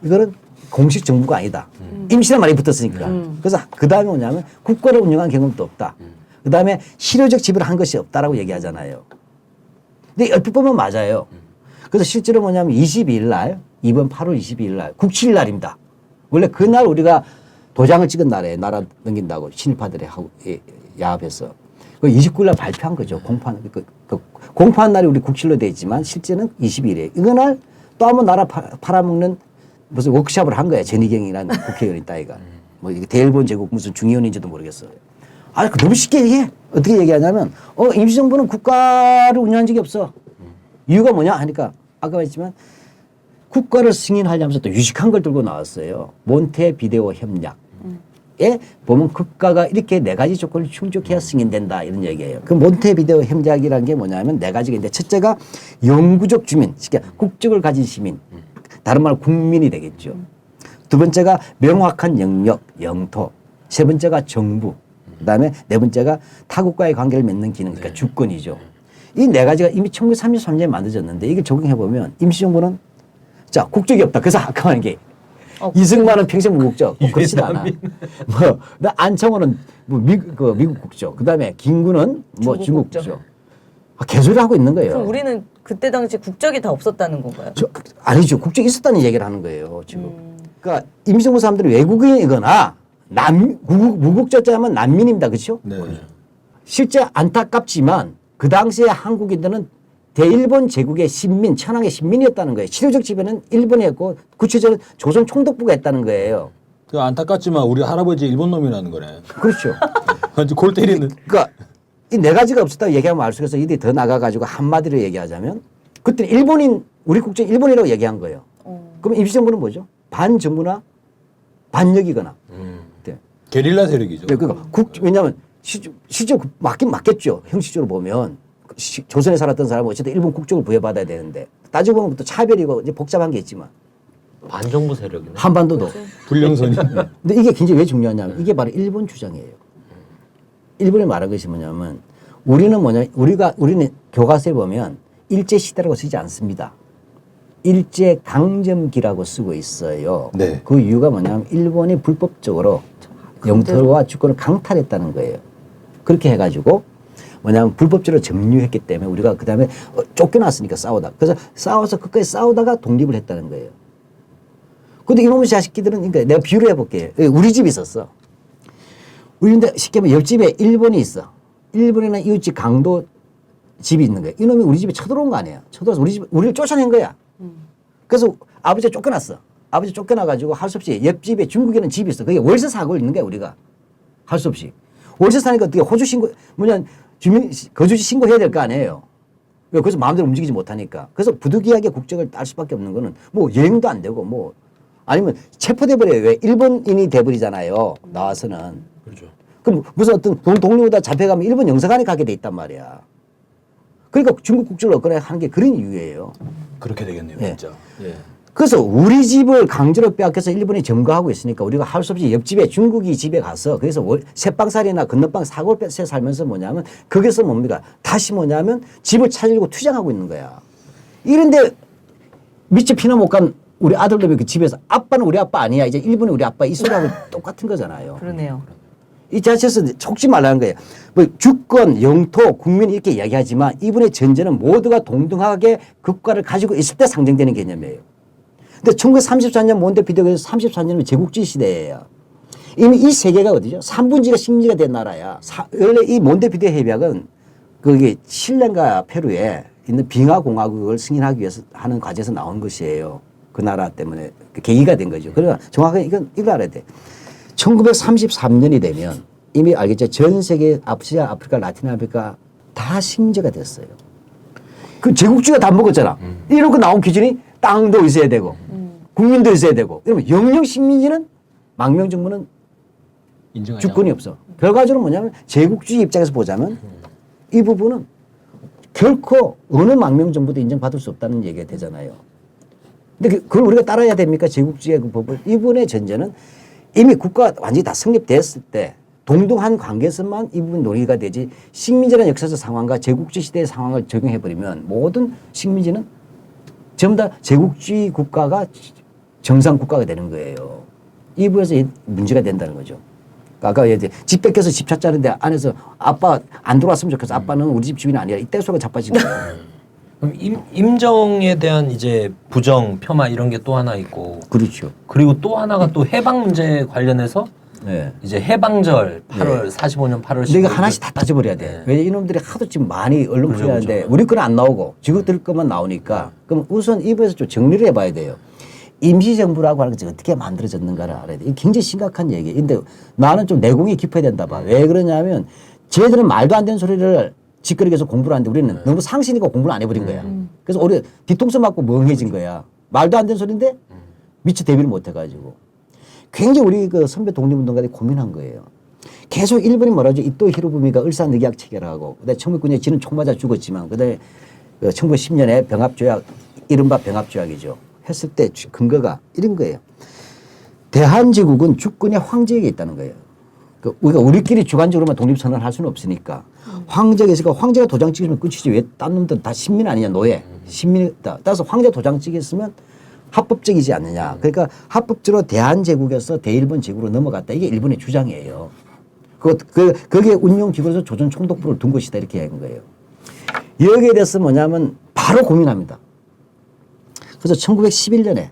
이거는 공식 정부가 아니다. 임시란 말이 붙었으니까. 그래서 그 다음에 뭐냐면 국가를 운영한 경험도 없다. 그 다음에 실효적 지배를 한 것이 없다라고 얘기하잖아요. 근데 얼핏 보면 맞아요. 그래서 실제로 뭐냐면 22일 날, 이번 8월 22일 날, 국庆날입니다. 원래 그날 우리가 도장을 찍은 날에 나라 넘긴다고 친일파들이 하고 야합해서. 그 29일 날 발표한 거죠. 공포한 날이 우리 국庆로 되어 있지만 실제는 22일이에요. 이날 또 한번 나라 팔아먹는 무슨 워크숍을 한 거야. 전희경이라는 국회의원이 따위가. 뭐 이게 대일본 제국 무슨 중의원인지도 모르겠어요. 너무 쉽게 얘기해. 어떻게 얘기하냐면, 임시정부는 국가를 운영한 적이 없어. 이유가 뭐냐 하니까 아까 말했지만 국가를 승인하려면서 또 유식한 걸 들고 나왔어요. 몬테비데오 협약에 보면 국가가 이렇게 네 가지 조건을 충족해야 승인된다 이런 얘기예요. 그 몬테비데오 협약이라는 게 뭐냐면 네 가지가 있는데 첫째가 영구적 주민, 그러니까 국적을 가진 시민, 다른 말로 국민이 되겠죠. 두 번째가 명확한 영역, 영토. 세 번째가 정부. 그다음에 네 번째가 타국과의 관계를 맺는 기능, 그러니까 주권이죠. 이 네 가지가 이미 1933년에 만들어졌는데 이걸 적용해 보면 임시정부는 자 국적이 없다. 그래서 아까 말한 게 이승만은 평생 무국적. 그렇지 않아. 나 안창호는 미국 국적. 그다음에 김구는 중국 중국 국적. 국적. 개소리 하고 있는 거예요. 그럼 우리는 그때 당시 국적이 다 없었다는 건가요? 아니죠. 국적이 있었다는 얘기를 하는 거예요. 지금. 그러니까 임시정부 사람들이 외국인이거나 무국적자면 난민입니다. 그렇죠? 네. 실제 안타깝지만 그 당시에 한국인들은 대일본 제국의 신민, 천황의 신민이었다는 거예요. 실효적 지배는 일본이 했고 구체적으로 조선 총독부가 했다는 거예요. 그 안타깝지만 우리 할아버지 일본 놈이라는 거네. 그렇죠. 완전 골 때리는. 그러니까 이 네 가지가 없었다고 얘기하면 알 수 있어서 이들이 더 나가가지고 한마디로 얘기하자면 그때 일본인, 우리 국적 일본이라고 얘기한 거예요. 그럼 임시정부는 뭐죠? 반정부나 반역이거나. 네. 게릴라 세력이죠. 그러니까 왜냐하면 실제 맞긴 맞겠죠. 형식적으로 보면 조선에 살았던 사람은 어쨌든 일본 국적을 부여받아야 되는데 따지고 보면 또 차별이고 이제 복잡한 게 있지만 반정부 세력이네. 한반도도. 불령선이. 근데 이게 굉장히 왜 중요하냐면 이게 바로 일본 주장이에요. 일본이 말한 것이 뭐냐면 우리는 교과서에 보면 일제 시대라고 쓰지 않습니다. 일제 강점기라고 쓰고 있어요. 네. 그 이유가 뭐냐면 일본이 불법적으로 영토와 주권을 강탈했다는 거예요. 그렇게 해가지고 뭐냐면 불법적으로 점유했기 때문에 우리가 그 다음에 쫓겨났으니까 싸우다. 그래서 싸워서 끝까지 싸우다가 독립을 했다는 거예요. 근데 이놈의 자식들은 그러니까 내가 비유를 해볼게요. 우리 집이 있었어. 우리인데 쉽게 말하면 옆집에 일본이 있어. 일본이나 이웃집 강도 집이 있는 거야. 이놈이 우리 집에 쳐들어온 거 아니야. 쳐들어와서 우리를 쫓아낸 거야. 그래서 아버지가 쫓겨났어. 아버지 쫓겨나가지고 할 수 없이 옆집에 중국에는 집이 있어. 그게 월세 사고 있는 거야, 우리가. 할 수 없이. 월세 사니까 어떻게 호주 신고, 거주지 신고해야 될 거 아니에요. 그래서 마음대로 움직이지 못하니까. 그래서 부득이하게 국적을 딸 수밖에 없는 거는 뭐 여행도 안 되고 뭐 아니면 체포돼 버려요. 왜 일본인이 돼버리잖아요. 나와서는. 그렇죠. 그럼 무슨 어떤 독립보다 잡혀가면 일본 영사관에 가게 돼 있단 말이야. 그러니까 중국 국적을 얻거나 하는 게 그런 이유예요. 그렇게 되겠네요, 네. 진짜. 예. 그래서 우리 집을 강제로 빼앗겨서 일본이 점거하고 있으니까 우리가 할 수 없이 옆집에 중국이 집에 가서 그래서 새빵살이나 건너빵 사고를 뺏어 살면서 뭐냐면 거기서 뭡니까? 다시 뭐냐면 집을 찾으려고 투쟁하고 있는 거야. 이런데 미처 피나 못 간 우리 아들들이 그 집에서 아빠는 우리 아빠 아니야. 이제 일본이 우리 아빠 이 소리하고 똑같은 거잖아요. 그러네요. 이 자체에서 속지 말라는 거예요. 뭐 주권, 영토, 국민 이렇게 이야기하지만 이분의 전제는 모두가 동등하게 국가를 가지고 있을 때 상정되는 개념이에요. 근데 1934년 몬테비데오에서 34년이면 제국주의 시대예요. 이미 이 세계가 어디죠? 3분지가 식민지가 된 나라야. 원래 이 몬테비데오 협약은 그게 칠레과 페루에 있는 빙하공화국을 승인하기 위해서 하는 과정에서 나온 것이에요. 그 나라 때문에 계기가 된 거죠. 그러나 정확하게 이걸 알아야 돼. 1933년이 되면 이미 알겠죠. 전 세계 아시아, 아프리카, 라틴 아메리카 다 식민지가 됐어요. 그 제국주의가 다 먹었잖아. 이런 거 나온 기준이 땅도 있어야 되고 국민도 있어야 되고 이러면 영영 식민지는 망명정부는 인정하지 주권이 않고. 없어. 결과적으로 뭐냐면 제국주의 입장에서 보자면 이 부분은 결코 어느 망명정부도 인정받을 수 없다는 얘기가 되잖아요. 근데 그걸 우리가 따라야 됩니까? 제국주의의 그 법을. 이분의 전제는 이미 국가가 완전히 다 성립됐을 때 동등한 관계에서만 이 부분 논의가 되지 식민지라는 역사적 상황과 제국주의 시대의 상황을 적용해버리면 모든 식민지는 전부 다 제국주의 국가가 정상 국가가 되는 거예요. 이 부분에서 문제가 된다는 거죠. 아까 이제 집 뺏겨서 집 찾자는데 안에서 아빠 안 들어왔으면 좋겠어. 아빠는 우리 집 주인이 아니라 이때 소리가 자빠진 거예요. 그럼 임정에 대한 이제 부정, 폄하 이런 게 또 하나 있고 그렇죠. 그리고 또 하나가 또 해방 문제 관련해서 네. 이제 해방절 8월 45년 8월 15일 근데 이거 하나씩 다 따져버려야 돼. 네. 왜냐 이놈들이 하도 지금 많이 언론 그렇죠, 풀이하는데 그렇죠. 우리 거는 안 나오고 지국들 것만 나오니까 그럼 우선 이 부분에서 좀 정리를 해봐야 돼요. 임시정부라고 하는 것이 어떻게 만들어졌는가를 알아야 돼. 이게 굉장히 심각한 얘기예요. 근데 나는 좀 내공이 깊어야 된다 봐. 왜 그러냐면 쟤들은 말도 안 되는 소리를 짓거리에서 공부를 하는데 우리는 너무 상신이고 공부를 안 해버린 거야. 그래서 우리 뒤통수 맞고 멍해진 거야. 말도 안 되는 소리인데 미처 대비를 못 해가지고. 굉장히 우리 그 선배 독립운동가들이 고민한 거예요. 계속 일본이 뭐라죠? 이토 히로부미가 을사늑약 체결하고, 그다음에 1909년에 지는 총 맞아 죽었지만, 그다음에 1910년에 병합조약, 이른바 병합조약이죠. 했을 때 근거가 이런 거예요. 대한제국은 주권이 황제에게 있다는 거예요. 우리가 우리끼리 주관적으로만 독립선언을 할 수는 없으니까 황제가 있으니까 황제가 도장 찍으면 끝이지 왜 딴 놈들 다 신민 아니냐 노예 신민이다. 따라서 황제 도장 찍었으면 합법적이지 않느냐. 그러니까 합법적으로 대한제국에서 대일본 제국으로 넘어갔다. 이게 일본의 주장이에요. 거기에 운용기구에서 조선총독부를 둔 것이다. 이렇게 얘기한 거예요. 여기에 대해서 뭐냐면 바로 고민합니다. 그래서 1911년에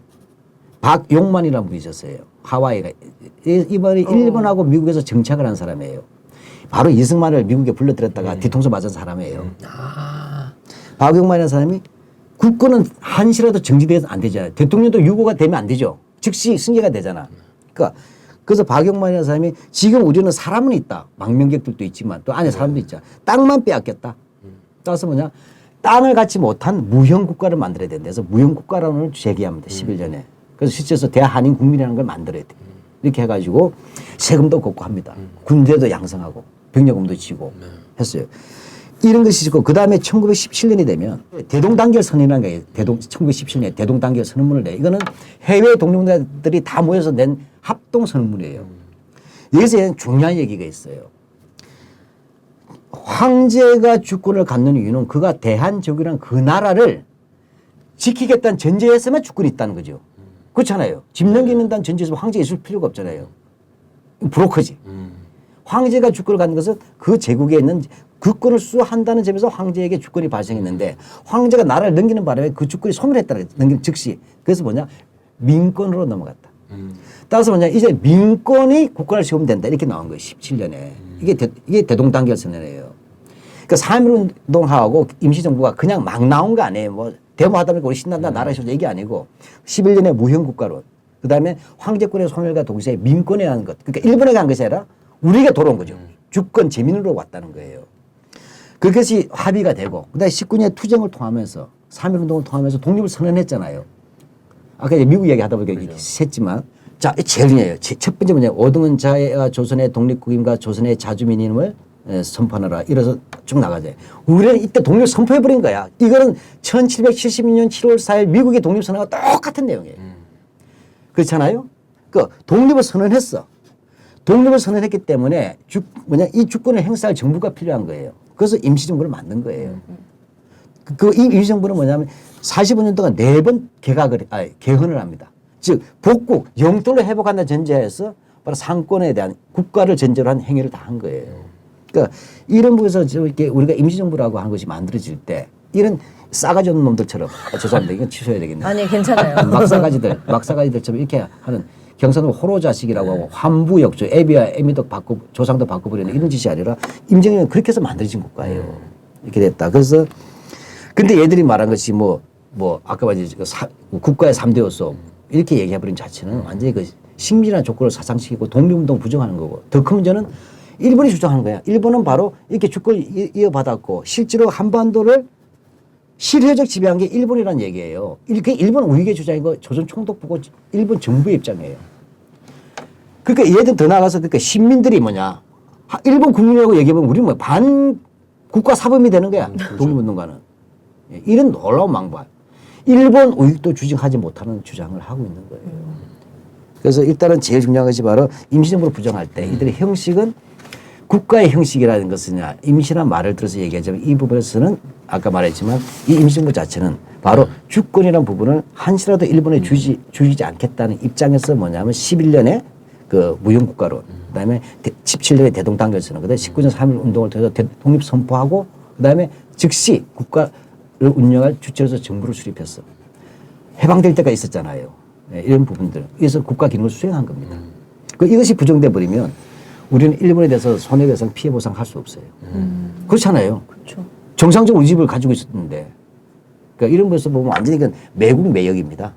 박용만이라는 분이 있었어요. 하와이가. 이번에 일본하고 미국에서 정착을 한 사람이에요. 바로 이승만을 미국에 불러들였다가 뒤통수 맞은 사람이에요. 박용만이라는 사람이 국권은 한시라도 정지돼서 안 되잖아요. 대통령도 유고가 되면 안 되죠. 즉시 승계가 되잖아. 그러니까 그래서 박용만이라는 사람이 지금 우리는 사람은 있다. 망명객들도 있지만 또 안에 사람도 있잖아. 땅만 빼앗겼다. 따라서 뭐냐. 땅을 갖지 못한 무형국가를 만들어야 된다. 그래서 무형국가론을 제기합니다. 11년에. 그래서 실제로 대한민 국민이라는 걸 만들어야 돼. 이렇게 해가지고 세금도 걷고 합니다. 군대도 양성하고 병력금도 지고 했어요. 이런 것이 있고 그 다음에 1917년이 되면 대동단결 선언이라는 거예요. 1917년에 대동단결 선언문을 내. 이거는 해외 독립운동가들이 다 모여서 낸 합동 선언문이에요. 여기서 중요한 얘기가 있어요. 황제가 주권을 갖는 이유는 그가 대한제국이라는 그 나라를 지키겠다는 전제에서만 주권이 있다는 거죠. 그렇잖아요. 집 넘기는다는 전제에서 황제가 있을 필요가 없잖아요. 브로커지. 황제가 주권을 갖는 것은 그 제국에 있는 주권을 수호한다는 점에서 황제에게 주권이 발생했는데 황제가 나라를 넘기는 바람에 그 주권이 소멸했다는 거예요. 넘기는 즉시. 그래서 뭐냐? 민권으로 넘어갔다. 따라서 뭐냐? 이제 민권이 국가를 세우면 된다. 이렇게 나온 거예요. 17년에. 이게 대동단결 선언이에요. 그러니까 3.1 운동하고 임시정부가 그냥 막 나온 거 아니에요. 뭐 데모하다 보니까 우리 신난다 나라 세우자 이게 아니고 11년에 무형국가론. 그 다음에 황제권의 소멸과 동시에 민권에 하는 것. 그러니까 일본에 간 것이 아니라 우리가 돌아온 거죠. 주권 재민으로 왔다는 거예요. 그것이 합의가 되고 그다음에 19년에 투쟁을 통하면서 3.1 운동을 통하면서 독립을 선언했잖아요. 아까 이제 미국 이야기 하다 보니까 했지만 자, 제일 중요해요. 첫 번째 뭐냐. 오등은 자해와 조선의 독립국임과 조선의 자주민임을 선포하느라 이래서 쭉 나가죠. 우리는 이때 독립을 선포해버린 거야. 이거는 1776년 7월 4일 미국의 독립선언과 똑같은 내용이에요. 그렇잖아요. 그 독립을 선언했어. 독립을 선언했기 때문에 이 주권을 행사할 정부가 필요한 거예요. 그래서 임시정부를 만든 거예요. 이 임시정부는 뭐냐면 45년 동안 4번 개헌을 합니다. 즉 복국, 영토를 회복한다는 전제에서 바로 상권에 대한 국가를 전제로 한 행위를 다 한 거예요. 그러니까 이런 부분에서 이렇게 우리가 임시정부라고 한 것이 만들어질 때 이런 싸가지 없는 놈들처럼 죄송합니다. 이건 취소해야 되겠네요. 아니 괜찮아요. 막사가지들처럼 이렇게 하는 경상도 호로자식이라고 하고 환부역조, 애비와 애미도 조상도 바꿔버리는 이런 짓이 아니라 임정은 그렇게 해서 만들어진 국가예요. 이렇게 됐다. 그래서 근데 얘들이 말한 것이 아까 말했지 국가의 3대 요소 이렇게 얘기해버린 자체는 완전히 그 식민지라는 조건을 사상시키고 독립운동 부정하는 거고 더 큰 문제는 일본이 주장하는 거야. 일본은 바로 이렇게 주권을 이어받았고 실제로 한반도를 실효적 지배한 게 일본이라는 얘기예요. 일본 우익의 주장이고 조선 총독부고 일본 정부의 입장이에요. 그러니까 얘들 더 나가서 그러니까 신민들이 뭐냐. 일본 국민이라고 얘기하면 우리는 반 국가 사범이 되는 거야. 독립운동가는. 이런 놀라운 망발. 일본 우익도 주장하지 못하는 주장을 하고 있는 거예요. 그래서 일단은 제일 중요한 것이 바로 임시정부를 부정할 때 이들의 형식은 국가의 형식이라는 것은 임시란 말을 들어서 얘기하자면 이 부분에서는 아까 말했지만 이 임시정부 자체는 바로 주권이라는 부분을 한시라도 일본에 주지 않겠다는 입장에서 뭐냐면 11년에 그 무형국가론 그다음에 17년에 대동단결선언 그다음에 19년 3.1 운동을 통해서 독립 선포하고 그다음에 즉시 국가를 운영할 주체로서 정부를 수립했어. 해방될 때가 있었잖아요. 이런 부분들. 그래서 국가 기능을 수행한 겁니다. 이것이 부정돼 버리면 우리는 일본에 대해서 손해배상 피해보상 할 수 없어요. 그렇잖아요. 그렇죠. 정상적으로 우리 집을 가지고 있었는데. 그러니까 이런 것을 보면 완전히 이건 매국 매역입니다.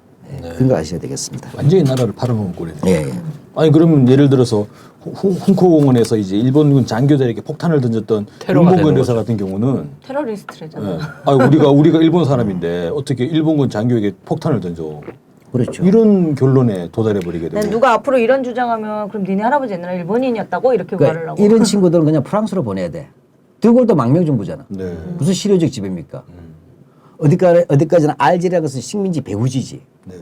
그런 거 아셔야 되겠습니다. 완전히 나라를 팔아먹은 꼴이네. 예. 아니 그러면 예를 들어서 훈코공원에서 이제 일본군 장교들에게 폭탄을 던졌던 테러가 일본군 되는 여사 거죠. 같은 경우는 테러리스트래잖아. 예. 아니 우리가 일본 사람인데 어떻게 일본군 장교에게 폭탄을 던져? 그렇죠. 이런 결론에 도달해 버리게 되고. 누가 앞으로 이런 주장하면 그럼 니네 할아버지 옛날에 일본인이었다고 이렇게 말을 그러니까 하고. 이런 친구들은 그냥 프랑스로 보내야 돼. 드골도 망명정부잖아. 네. 무슨 실효적 지배입니까? 어디까지나 알제리라는 것은 식민지 배후지지. 네.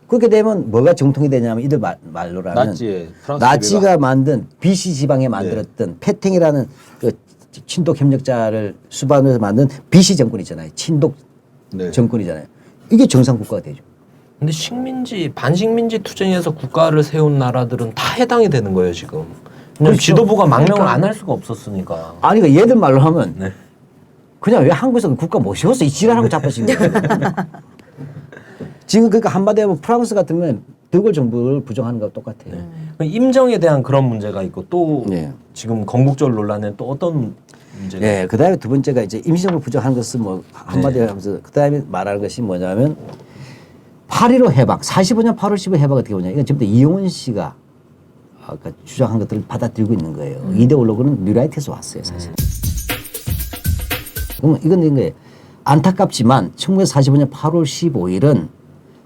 그렇게 되면 뭐가 정통이 되냐면 이들 말로라면 나치의 프랑스 나치가 만든 BC 지방에 만들었던 패팅이라는 그 친독 협력자를 수반해서 만든 BC 정권이잖아요. 친독 네. 정권이잖아요. 이게 정상 국가가 되죠. 근데 식민지 반식민지 투쟁에서 국가를 세운 나라들은 다 해당이 되는 거예요 지금. 그냥 그렇죠. 지도부가 망명을 그러니까. 안 할 수가 없었으니까. 아니 그 얘들 말로 하면 네. 그냥 왜 한국에서 국가 못 세웠어 이 지랄하고 자빠지는 거예요. 지금 그러니까 한마디로 하면 프랑스 같으면 드골 정부를 부정하는 거와 똑같아요. 임정에 대한 그런 문제가 있고 또 네. 지금 건국절 논란에 또 어떤 문제가? 예, 그 다음에 두 번째가 이제 임시정부 부정하는 것은 뭐 한마디로 하면서 그 다음에 말하는 것이 뭐냐면 8.15 해방, 45년 8월 15일 해방 어떻게 보냐. 이건 전부 다 이용훈 씨가 아까 주장한 것들을 받아들이고 있는 거예요. 이데올로그는 뉴라이트에서 왔어요, 사실. 그러면 이건 이런 거예요. 안타깝지만 1945년 8월 15일은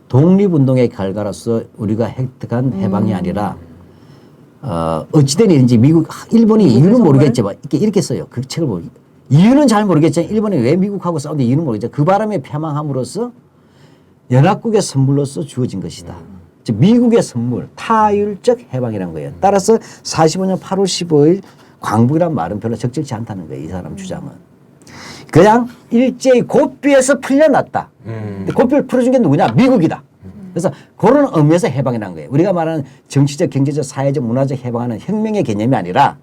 독립운동의 결과로서 우리가 획득한 해방이 아니라 어찌된 일인지 미국, 일본이 이유는 모르겠지만 이렇게 써요. 그 책을 보면. 이유는 잘 모르겠지만 일본이 왜 미국하고 싸우는데 이유는 모르겠지만 그 바람에 패망함으로써 연합국의 선물로서 주어진 것이다. 즉 미국의 선물, 타율적 해방이라는 거예요. 따라서 45년 8월 15일 광복이란 말은 별로 적절치 않다는 거예요. 이 사람 주장은. 그냥 일제히 고삐에서 풀려났다. 근데 고삐를 풀어준 게 누구냐? 미국이다. 그래서 그런 의미에서 해방이라는 거예요. 우리가 말하는 정치적, 경제적, 사회적, 문화적 해방하는 혁명의 개념이 아니라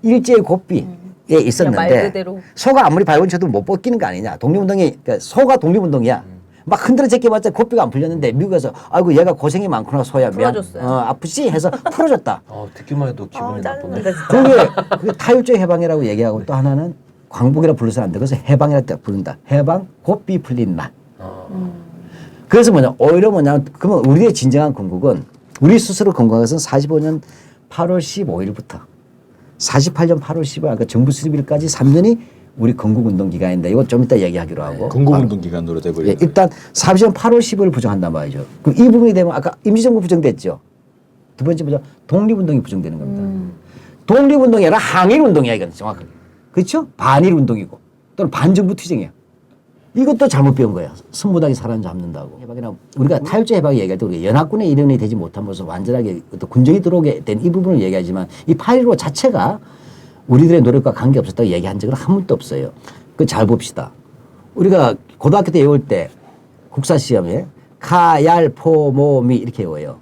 일제히 고삐에 말 있었는데 그대로. 소가 아무리 발군 쳐도 못 벗기는 거 아니냐. 독립운동이, 그러니까 소가 독립운동이야. 막 흔들어 제껴봤자 고삐가 안 풀렸는데 미국에서 아이고 얘가 고생이 많구나 소야 미안. 풀어줬어요. 아프지? 해서 풀어줬다. 듣기만 해도 기분이 나쁘네. 짜증난다 진짜. 그게 타율적 해방이라고 얘기하고 또 하나는 광복이라 불러서는 안 돼. 그래서 해방이라 부른다. 해방, 고삐 풀린 날. 그래서 오히려 그러면 우리의 진정한 건국은 우리 스스로 건국한 것은 45년 8월 15일부터 48년 8월 15일, 그러니까 정부 수립일까지 3년이 우리 건국운동 기간인데 이거 좀 이따 얘기하기로 하고. 건국운동 기간으로 돼버려요. 예, 일단 45년 8월 15일 부정한단 말이죠. 그럼 이 부분이 되면 아까 임시정부 부정됐죠. 두 번째 부정, 독립운동이 부정되는 겁니다. 독립운동이 아니라 항일운동이야 이건 정확하게. 그렇죠? 반일운동이고 또는 반정부 투쟁이야. 이것도 잘못 배운 거야. 선무당이 사람 잡는다고. 해방이나 우리가 타율적 해방을 얘기할 때 우리가 연합군의 일원이 되지 못함으로써 완전하게 어떤 군정이 들어오게 된 이 부분을 얘기하지만 이 8.15 자체가 우리들의 노력과 관계없었다고 얘기한 적은 한 번도 없어요. 그 잘 봅시다. 우리가 고등학교 때 외울 때 국사시험에 카얄 포모미 이렇게 외워요.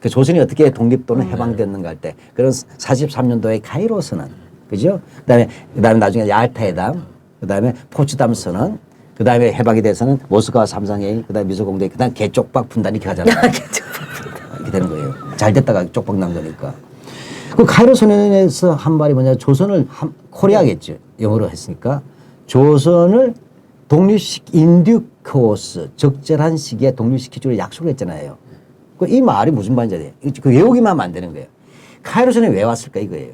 그 조선이 어떻게 독립 또는 해방됐는가 할 때 그런 43년도에 카이로 선언, 그죠? 그다음에 나중에 얄타 회담, 그다음에 포츠담 선언, 그다음에 해방이 돼서는 모스크바 삼상회의, 그다음에 미소공대, 그다음 개쪽박 분단 이렇게 하잖아요. 이렇게 되는 거예요. 잘 됐다가 쪽박 난 거니까. 그 카이로 선언에서 한 말이 뭐냐? 조선을 코리아겠죠. 영어로 했으니까 조선을 인듀코스 적절한 시기에 독립시키기로 약속을 했잖아요. 이 말이 무슨 말인지 그 외우기만 하면 안 되는 거예요. 카이로 선언이 왜 왔을까 이거예요.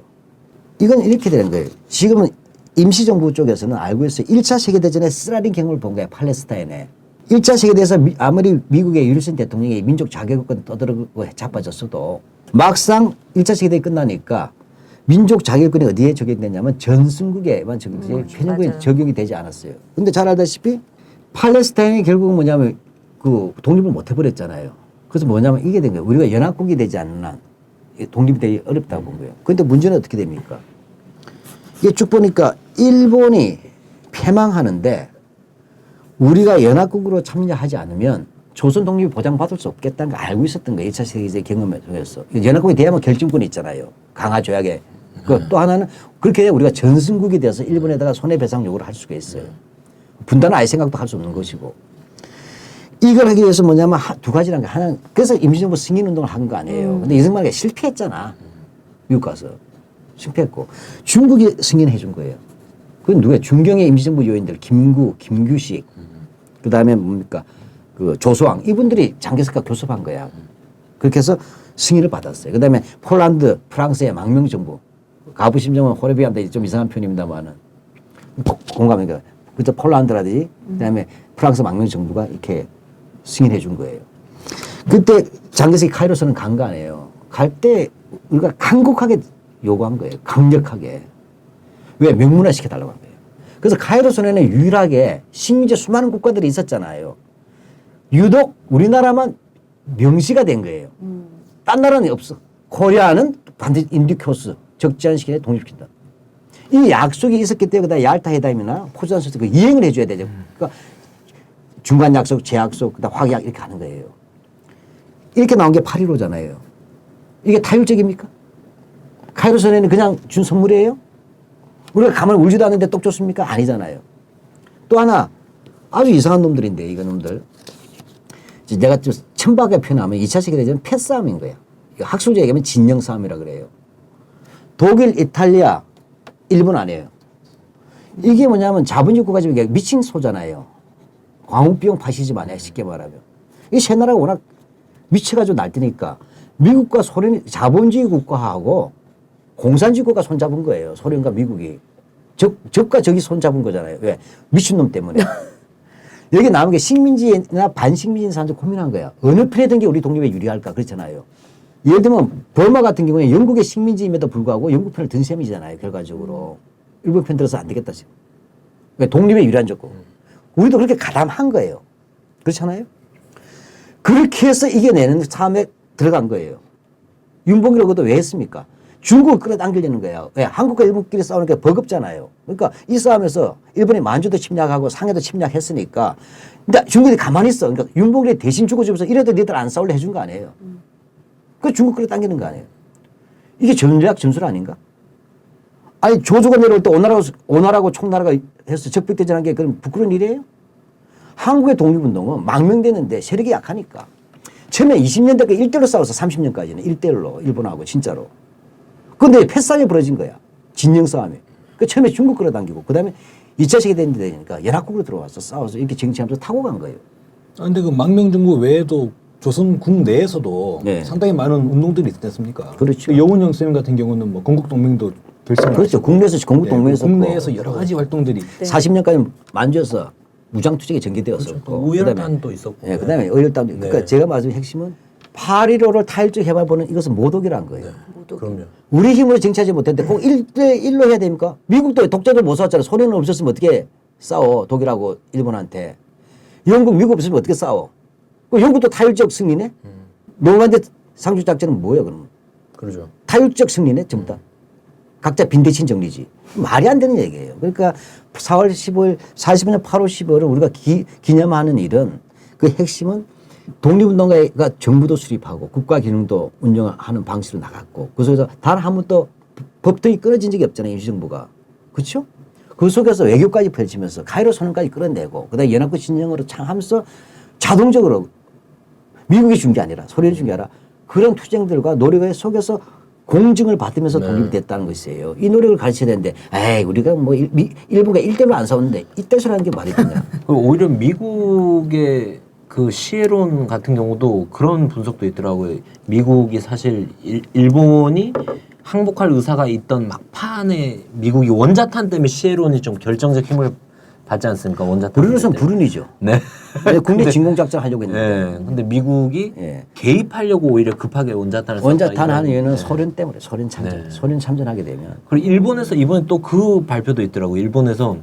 이건 이렇게 되는 거예요. 지금은 임시정부 쪽에서는 알고 있어요. 1차 세계대전에 쓰라린 경험을 본 거예요. 팔레스타인에. 1차 세계대전에서 아무리 미국의 윌슨 대통령이 민족 자격권 떠들고 자빠졌어도 막상 1차 세계대전이 끝나니까 민족 자격권이 어디에 적용되냐면 전승국에만 적용되지 편영국에 맞아요. 적용이 되지 않았어요. 근데 잘 알다시피 팔레스타인이 결국은 뭐냐면 그 독립을 못 해버렸잖아요. 그래서 뭐냐면 이게 된 거예요. 우리가 연합국이 되지 않는 한 독립이 되기 어렵다고 본 거예요. 그런데 문제는 어떻게 됩니까? 이게 쭉 보니까 일본이 패망하는데 우리가 연합국으로 참여하지 않으면 조선 독립이 보장받을 수 없겠다는 걸 알고 있었던 거예요. 1차 세계대전 경험을 통해서. 연합국이 돼야만 결정권이 있잖아요. 강화 조약에. 또 하나는 그렇게 우리가 전승국이 돼서 일본에다가 손해배상 요구를 할 수가 있어요. 분단은 아예 생각도 할 수 없는 것이고. 이걸 하기 위해서 뭐냐면 두 가지라는 게 하나는 그래서 임시정부 승인운동을 한 거 아니에요. 근데 이승만이 실패했잖아. 미국 가서. 실패했고. 중국이 승인해 준 거예요. 그건 누구야? 중경의 임시정부 요인들 김구, 김규식, 그 다음에 뭡니까? 그 조소왕 이분들이 장개석과 교섭한 거야. 그렇게 해서 승인을 받았어요. 그 다음에 폴란드, 프랑스의 망명정부. 가부심정은 호레비한테 좀 이상한 표현입니다만은 공감하니까. 그래서 폴란드라든지 그다음에 프랑스 망명정부가 이렇게 승인해 준 거예요. 그때 장개석이 카이로스는 간 거 아니에요. 갈 때 우리가 강국하게 요구한 거예요. 강력하게. 왜? 명문화 시켜달라고 한 거예요. 그래서 카이로 선언에는 유일하게 식민지 수많은 국가들이 있었잖아요. 유독 우리나라만 명시가 된 거예요. 딴 나라는 없어. 코리아는 반드시 인디코스 적절한 시기에 독립시킨다. 이 약속이 있었기 때문에 얄타 회담이나 포츠담 선언 그 이행을 해줘야 되죠. 그러니까 중간 약속, 재약속, 그다음 확약 이렇게 하는 거예요. 이렇게 나온 게 8.15잖아요. 이게 타율적입니까? 카이로 선언은 그냥 준 선물이에요? 우리가 가만히 울지도 않는데 똑 줬습니까? 아니잖아요. 또 하나 아주 이상한 놈들인데 이거 놈들. 내가 좀 천박하게 표현하면 2차 세계대전은 패싸움인 거야. 학술적으로 얘기하면 진영 싸움이라 그래요. 독일, 이탈리아, 일본 아니에요. 이게 뭐냐면 자본주의 국가 지금 미친 소잖아요. 광우병 파시즘 아니야 쉽게 말하면. 이 세 나라가 워낙 미쳐가지고 날뛰니까 미국과 소련이 자본주의 국가하고 공산주의 국가 손잡은 거예요. 소련과 미국이. 적과 적이 손잡은 거잖아요. 왜? 미친놈 때문에. 여기 남은 게 식민지나 반식민지 사람들 고민한 거야. 어느 편에 든 게 우리 독립에 유리할까 그렇잖아요. 예를 들면 버마 같은 경우에 영국의 식민지임에도 불구하고 영국 편을 든 셈이잖아요. 결과적으로. 일본 편 들어서 안 되겠다 지금. 왜? 독립에 유리한 조건. 우리도 그렇게 가담한 거예요. 그렇잖아요. 그렇게 해서 이겨내는 싸움에 들어간 거예요. 윤봉길 그것도 왜 했습니까? 중국을 끌어당기려는 거예요. 왜? 한국과 일본끼리 싸우니까 버겁잖아요. 그러니까 이 싸움에서 일본이 만주도 침략하고 상해도 침략했으니까 근데 중국이 가만히 있어. 그러니까 윤봉길이 대신 죽어주면서 이래도 니들 안 싸울래 해준 거 아니에요. 그 중국 끌어당기는 거 아니에요. 이게 전략 전술 아닌가? 아니 조조가 내려올 때 오나라고 총나라가 해서 적벽대전한 게 그럼 부끄러운 일이에요? 한국의 독립운동은 망명되는데 세력이 약하니까 처음에 20년대까지 1대1로 싸워서 30년까지는 1대1로 일본하고 진짜로. 근데 패싸움이 벌어진 거야. 진영 싸움이. 그 처음에 중국 끌어당기고 그다음에 2차 세계대전이 되니까 연합국으로 들어와서 싸워서 이렇게 정치하면서 타고 간 거예요. 근데 그 망명정부 외에도 조선국 내에서도 네. 상당히 많은 운동들이 있지 않습니까? 그렇죠. 그 여운형 쌤 같은 경우는 뭐 건국동맹도 결성을 그렇죠. 하시고. 국내에서 건국동맹에서 국내에서 여러 가지 활동들이 40년까지 만주에서 무장투쟁이 전개되었었고 그렇죠. 우열단도 있었고. 예, 그다음에 의열단도 네. 그러니까 제가 말씀드린 핵심은 8.15를 타일적 해봐보는 이것은 모독이라는 거예요. 그럼요. 우리 힘으로 쟁취하지 못했는데 꼭 1대1로 해야 됩니까? 미국도 독자들 못 싸웠잖아요. 소련은 없었으면 어떻게 싸워? 독일하고 일본한테. 영국, 미국 없으면 어떻게 싸워? 그 영국도 타율적 승리네? 노르만디 상륙작전은 뭐예요, 그러면? 그러죠. 타율적 승리네, 전부 다. 각자 빈대친 정리지. 말이 안 되는 얘기예요. 그러니까 4월 15일, 45년 8월 15일을 우리가 기념하는 일은 그 핵심은 독립운동가가 정부도 수립하고 국가 기능도 운영하는 방식으로 나갔고 그래서 단 한 번도 법등이 끊어진 적이 없잖아요. 임시정부가. 그렇죠? 그 속에서 외교까지 펼치면서 카이로 선언까지 끌어내고 그다음에 연합국 신정으로 창하면서 자동적으로 미국이 준 게 아니라 소련이 준 게 아니라 그런 투쟁들과 노력의 속에서 공증을 받으면서 독립이 됐다는 것이에요. 이 노력을 가르쳐야 되는데 에이 우리가 뭐 일본과 1대1로 안 싸웠는데 이때서라는 게 말이 되냐. 그리고 오히려 미국의 그 시혜론 같은 경우도 그런 분석도 있더라고요. 미국이 사실 일본이 항복할 의사가 있던 막판에 미국이 원자탄 때문에 시혜론이 좀 결정적 힘을 받지 않습니까? 원자탄. 우리로서는 불운이죠. 네. 국내 진공작전 하려고 했는데. 네. 근데 미국이 예. 개입하려고 오히려 급하게 원자탄을 원자탄 쐈다 하는 이유는 이런. 소련 때문에 소련 참전. 네. 소련 참전하게 되면. 그리고 일본에서 이번에 또 그 발표도 있더라고요. 일본에서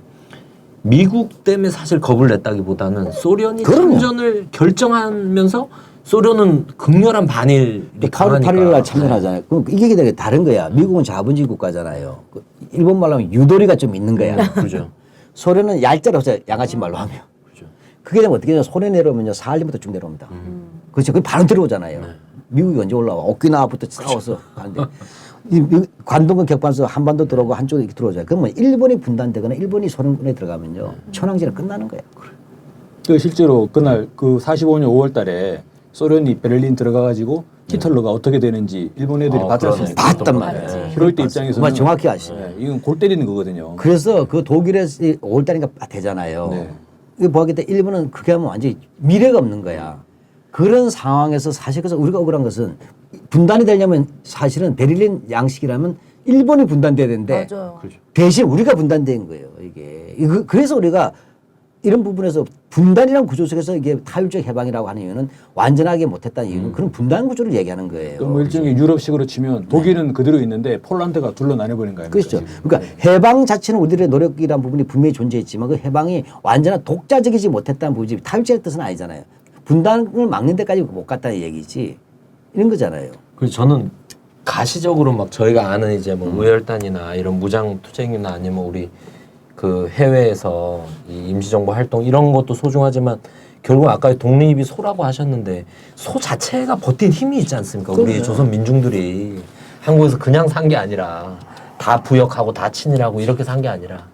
미국 때문에 사실 겁을 냈다기보다는 소련이 그럼요. 참전을 결정하면서 소련은 극렬한 반일이 8월 강하니까. 8일 날 참전하잖아요. 그럼 이게 되게 다른 거야. 미국은 자본주의 국가잖아요. 일본 말로 하면 유도리가 좀 있는 거야. 그죠. 소련은 얄짤없어요. 양아치 말로 하면. 그죠. 그게 되면 어떻게 되냐. 소련 내려오면요. 사할림부터 쭉 내려옵니다. 그렇죠. 그게 바로 들어오잖아요. 미국이 언제 올라와. 오키나와부터 싸워서 가는데. 관동군 격반서 한반도 들어오고 한쪽에 이렇게 들어오잖아요. 그러면 일본이 분단되거나 일본이 소련군에 들어가면요. 천황제는 끝나는 거예요. 그 실제로 그날 그 45년 5월 달에 소련이 베를린 들어가가지고 히틀러가 어떻게 되는지 일본 애들이 봤지 않습니까? 봤단 말이에요. 히로이트 입장에서는 정말 정확히 아시네. 네, 이건 골 때리는 거거든요. 그래서 그 독일에서 5월달인가 되잖아요. 네. 이거 보았을 때 일본은 그렇게 하면 완전히 미래가 없는 거야. 그런 상황에서 사실 그래서 우리가 억울한 것은 분단이 되려면 사실은 베를린 양식이라면 일본이 분단돼야 되는데 맞아요. 대신 우리가 분단된 거예요. 이게 그래서 우리가 이런 부분에서 분단이라는 구조 속에서 이게 타율적 해방이라고 하는 이유는 완전하게 못했다는 이유는 그런 분단 구조를 얘기하는 거예요. 그 뭐 일종의 유럽식으로 치면 독일은 그대로 있는데 폴란드가 둘로 나눠버린 거예요. 그렇죠. 그러니까 해방 자체는 우리들의 노력이라는 부분이 분명히 존재했지만 그 해방이 완전한 독자적이지 못했다는 부분이 타율적인 뜻은 아니잖아요. 분단을 막는 데까지 못 갔다는 얘기지. 이런 거잖아요. 그래서 저는 가시적으로 막 저희가 아는 이제 뭐 우열단이나 이런 무장 투쟁이나 아니면 우리 그 해외에서 이 임시정부 활동 이런 것도 소중하지만 결국 아까 독립이 소라고 하셨는데 소 자체가 버틴 힘이 있지 않습니까? 우리 조선 민중들이 한국에서 그냥 산 게 아니라 다 부역하고 다 친일하고 이렇게 산 게 아니라.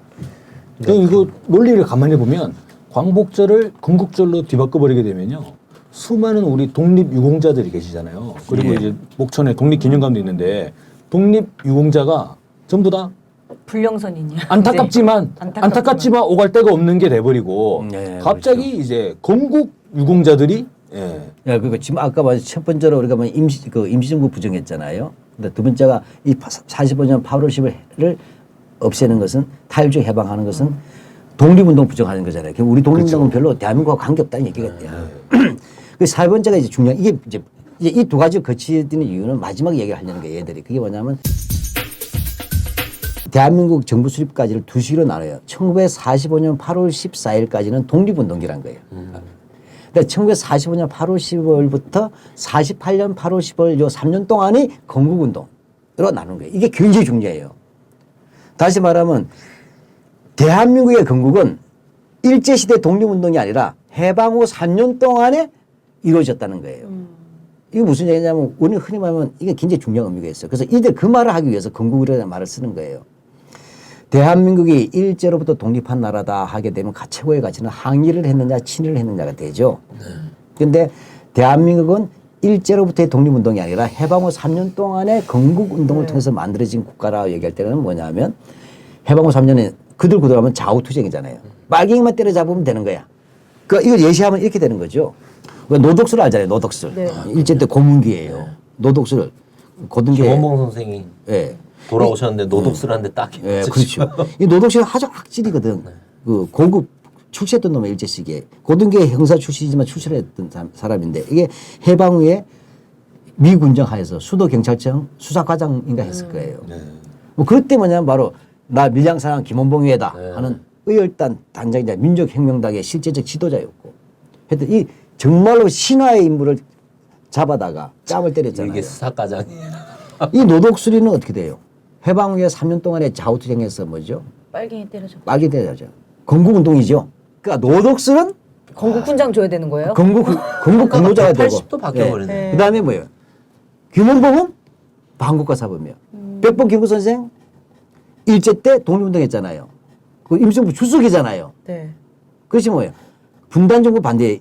이거 논리를 가만히 보면 광복절을 건국절로 뒤바꿔 버리게 되면요. 수많은 우리 독립 유공자들이 계시잖아요. 그리고 이제 목천에 독립기념관도 있는데 독립 유공자가 전부 다 불령선이냐. 안타깝지만 안타깝지만 오갈 데가 없는 게 돼버리고 네, 갑자기 이제 건국 유공자들이 예. 야, 그거 지금 아까 말첫 번째로 우리가 뭐 임시정부 부정했잖아요. 근데 두 번째가 이 45년 8월 10일을 없애는 것은 탈주 해방하는 것은 독립운동 부정하는 거잖아요. 우리 독립운동은 별로 대한민국과 관계없다는 얘기가 돼요. 그4 번째가 이제 중요한 이게 이제 이 두 가지 거치는 이유는 마지막 얘기를 하려는 거예요. 얘들이 그게 뭐냐면 대한민국 정부 수립까지를 두 시기로 나눠요. 1945년 8월 14일까지는 독립운동기란 거예요. 그러니까 1945년 8월 15일부터 48년 8월 15일 요 3년 동안이 건국운동으로 나눈 거예요. 이게 굉장히 중요해요. 다시 말하면 대한민국의 건국은 일제시대 독립운동이 아니라 해방 후 3년 동안에 이루어졌다는 거예요. 이게 무슨 얘기냐면 우리는 흔히 말하면 이게 굉장히 중요한 의미가 있어요. 그래서 이제 그 말을 하기 위해서 건국이라는 말을 쓰는 거예요. 대한민국이 일제로부터 독립한 나라다 하게 되면 최고의 가치는 항일을 했느냐 친일을 했느냐가 되죠. 그런데 대한민국은 일제로부터의 독립운동이 아니라 해방 후 3년 동안의 건국운동을 통해서 만들어진 국가라고 얘기할 때는 뭐냐면 해방 후 3년에 그들하면 좌우투쟁이잖아요. 빨갱이만 때려잡으면 되는 거야. 그러니까 이걸 예시하면 이렇게 되는 거죠. 노독술 알잖아요. 노독술. 네. 일제 때 고문기예요. 노독술. 고등계. 김원봉 선생이 예. 돌아오셨는데 노독술한데 딱. 예, 그렇죠. 이 노독술은 아주 악질이거든. 그 고급 출세했던 놈의 일제 시기에 고등계 형사 출신이지만 출세했던 사람인데 이게 해방 후에 미 군정 하에서 수도 경찰청 수사과장인가 했을 거예요. 뭐 그럴 때 뭐냐면 바로 나 밀양사랑 김원봉이다 하는 의열단 단장이자 민족혁명당의 실제적 지도자였고. 하여튼 이 정말로 신화의 인물을 잡아다가 뺨을 때렸잖아요. 이게 수사과장이. 이 노독수리는 어떻게 돼요? 해방 후에 3년 동안에 좌우투쟁에서 뭐죠? 빨갱이 때려줘. 빨개 때려죠. 건국운동이죠. 그러니까 노독수는 건국훈장 줘야 되는 거예요? 건국 근로자가 되고. 80도 바뀌어버리네. 네. 그다음에 뭐예요? 김원봉은 반국가 사범이에요. 백범 김구 선생 일제 때 독립운동했잖아요. 그 임시정부 출석이잖아요. 네. 그것이 뭐예요? 분단정부 반대.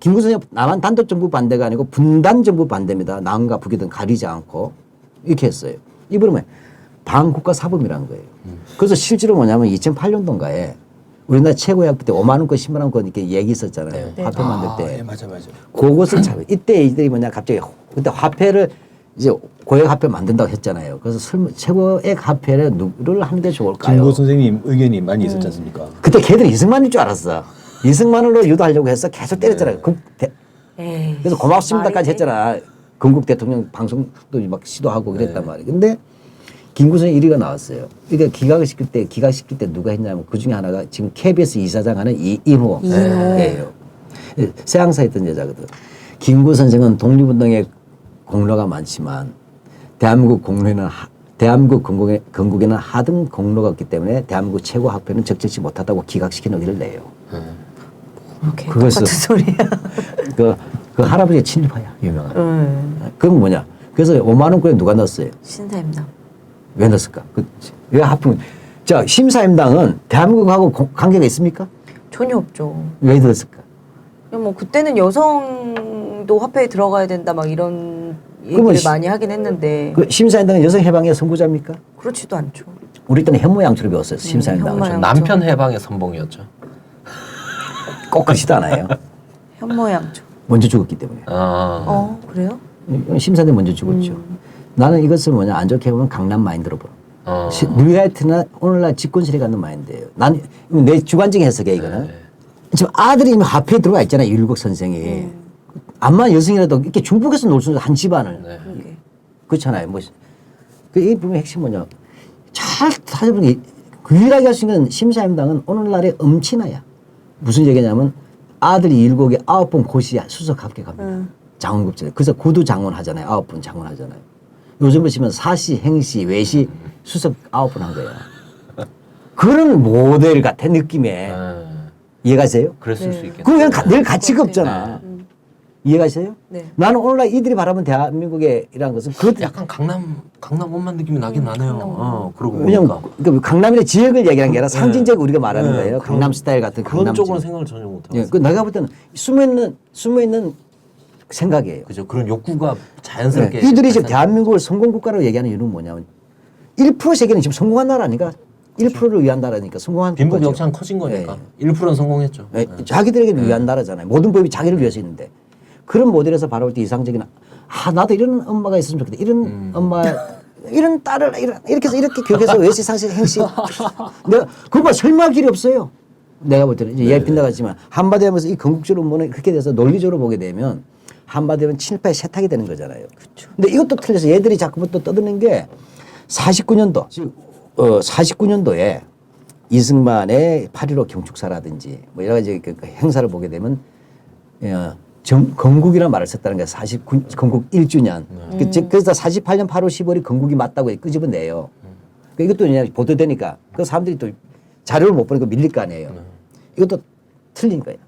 김구 선생 남한 단독정부 반대가 아니고 분단정부 반대입니다. 남과 북이든 가리지 않고 이렇게 했어요. 이분은 뭐예요? 반국가 사범이라는 거예요. 그래서 실제로 뭐냐면 2008년도인가에 우리나라 최고의 학부 때 5만 원권, 10만 원권 이렇게 얘기 있었잖아요. 네. 화폐 만들 때. 예, 맞아. 그것을 참 이때 이들이 뭐냐 갑자기 그때 화폐를 이제 고액 화폐 만든다고 했잖아요. 그래서 최고액 화폐를 누구를 하는 게 좋을까요? 김구 선생님 의견이 많이 있었지 않습니까? 그때 걔들은 이승만일 줄 알았어. 이승만으로 유도하려고 해서 계속 때렸잖아요. 에이, 그래서 고맙습니다까지 말이 돼? 했잖아. 건국 대통령 방송도 막 시도하고 그랬단 말이에요. 근데 김구선의 1위가 나왔어요. 그러니까 기각을 시킬 때 누가 했냐면 그 중에 하나가 지금 KBS 이사장 하는 이인호예요. 세항사 했던 여자거든. 김구 선생은 독립운동에 공로가 많지만 대한민국 건국에는 하등 공로가 없기 때문에 대한민국 최고 학회는 적절치 못하다고 기각시키는 의를 내요. 이렇게 그것은- 똑같은 소리야. 그 할아버지가 친일파야 유명한. 그건 뭐냐? 그래서 5만 원권에 누가 넣었어요? 신사임당. 왜 넣었을까? 왜 하필? 자, 심사임당은 대한민국하고 관계가 있습니까? 전혀 없죠. 왜 들었을까? 그냥 뭐 그때는 여성도 화폐에 들어가야 된다 막 이런 그러면 얘기를 많이 하긴 했는데 그 심사임당은 여성 해방의 선구자입니까? 그렇지도 않죠. 우리 때는 현모양처를 배웠어요. 심사임당은. 현모양. 남편 해방의 선봉이었죠. 꼭 그렇지도 않아요. 현모양죠. 먼저 죽었기 때문에. 그래요? 심사임당 먼저 죽었죠. 나는 이것을 뭐냐 안 좋게 보면 강남 마인드로 봐. 어. 뉴라이트나 오늘날 집권실에 갖는 마인드예요. 난 내 주관적인 해석이야 이거는. 지금 아들이 이미 화폐에 들어가 있잖아요. 율곡 선생이. 암만 여성이라도 이렇게 중국에서 놀 수 있는 한 집안을. 그러게. 그렇잖아요. 뭐, 이 부분의 핵심 뭐냐. 잘 찾아보니 유일하게 할 수 있는 심사임당은 오늘날의 엄친아야. 무슨 얘기냐면 아들이 율곡에 9번 고시야 수석 합격합니다. 장원급제. 그래서 구두 장원 하잖아요. 9번 장원 하잖아요. 요즘 보시면 사시, 행시, 외시 수석 9번 한 거예요. 그런 모델 같은 느낌에. 이해가세요? 그랬을 네. 수 있겠네요. 그건 늘 가치가 없잖아. 이해가세요? 네. 나는 오늘날 이들이 바라본 대한민국이라는 것은 그 약간 강남 옷만 느낌이 나긴 나네요. 그러고 왜냐면 보니까. 그러니까 강남이나 지역을 얘기하는 게 아니라 상징적 우리가 말하는 네, 거예요. 그런- 강남 스타일 같은 그런 강남 쪽으로 지역. 생각을 전혀 못하고 예, 그 내가 볼 때는 숨어 있는 생각이에요. 그죠. 그런 욕구가 자연스럽게 네. 이들이 지금 발산- 대한민국을 성공국가로 얘기하는 이유는 뭐냐면 1% 세계는 지금 성공한 나라 아닌가? 1%를 위한 나라니까 성공한 빈부격 거죠. 차는 커진 거니까 1%는 성공했죠. 예, 자기들에게 위한 나라잖아요. 모든 법이 자기를 위해서 있는데 그런 모델에서 바라볼 때 이상적인 나도 이런 엄마가 있으면 좋겠다. 이런 엄마 이런 딸을 이렇게 해서 이렇게 교육해서 외세 상식 행시 내가 그거 설명할 길이 없어요. 내가 볼 때는 이제 예를 빗나갔지만 한마디 하면서 이 건국적으로 뭐는 그렇게 돼서 논리적으로 보게 되면 한마디 하면 친일파의 세탁이 되는 거잖아요. 근데 이것도 틀려서 얘들이 자꾸부터 떠드는 게 49년도 49년도에 이승만의 8.15 경축사라든지 뭐 여러 가지 그 행사를 보게 되면 건국이라는 말을 썼다는 거예요. 건국 1주년. 그래서 48년 8월 15일이 건국이 맞다고 끄집어내요. 이것도 그냥 보도되니까 그 사람들이 또 자료를 못 보니까 밀릴 거 아니에요. 이것도 틀린 거예요.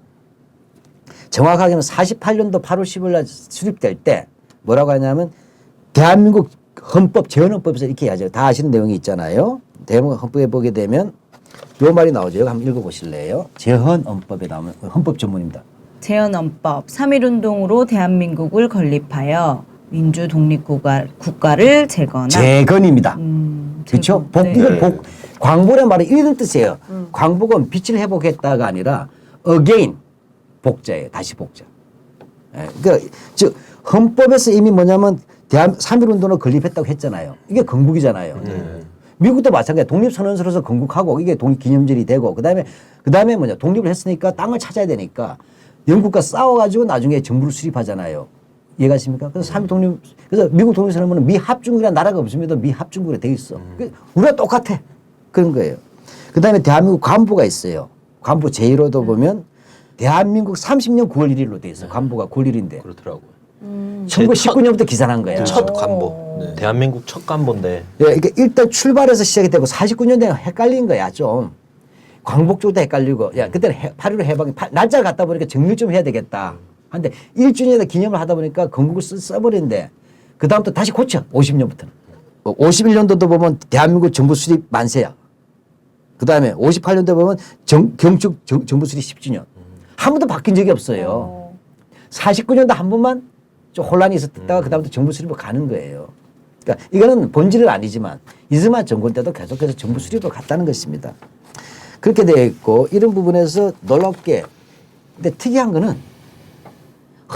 정확하게는 48년도 8월 15일 날 수립될 때 뭐라고 하냐면 대한민국 헌법, 재헌헌법에서 이렇게 하죠. 다 아시는 내용이 있잖아요. 대한민국 헌법에 보게 되면 요 말이 나오죠. 이거 한번 읽어보실래요? 재헌헌법에 나오면 헌법 전문입니다. 재헌헌법 3.1운동으로 대한민국을 건립하여 민주 독립국가를 재건한 재건입니다. 그렇죠? 재건. 이거 광복이라는 말은 이런 뜻이에요. 광복은 빛을 회복했다가 아니라 again 복자예요. 다시 복자. 예, 그러니까 즉 헌법에서 이미 뭐냐면 3.1운동으로 건립했다고 했잖아요. 이게 건국이잖아요. 미국도 마찬가지예요. 독립선언서로서 건국하고 이게 독립기념절이 되고 그다음에 뭐냐 독립을 했으니까 땅을 찾아야 되니까 영국과 싸워가지고 나중에 정부를 수립하잖아요. 이해가십니까? 그래서 3.1 독립 그래서 미국 독립선언문은 미합중국이라는 나라가 없습니다. 미합중국으로 돼 있어. 우리가 똑같아. 그런 거예요. 그다음에 대한민국 관부가 있어요. 관부 제1호도 보면 대한민국 30년 9월 1일로 돼 있어요. 관부가 9월 1일인데. 그렇더라고요. 1919년부터 기산한 거예요. 첫 관보. 대한민국 첫 관보인데. 예, 그러니까 일단 출발해서 시작이 되고 49년대가 헷갈린 거야 좀. 광복 쪽도 헷갈리고 야 그때는 8.15 해방 날짜를 갖다 보니까 정리를 좀 해야 되겠다. 한데 1주년에 기념을 하다 보니까 건국을 써버린데 그 다음부터 다시 고쳐 50년부터는. 51년도도 보면 대한민국 정부 수립 만세야. 그 다음에 58년도 보면 경축 정부 수립 10주년. 한 번도 바뀐 적이 없어요. 49년도 한 번만 좀 혼란이 있었다가 그 다음부터 정부 수립으로 가는 거예요. 그러니까 이거는 본질은 아니지만 이승만 정권 때도 계속해서 정부 수립으로 갔다는 것입니다. 그렇게 되어 있고 이런 부분에서 놀랍게 근데 특이한 거는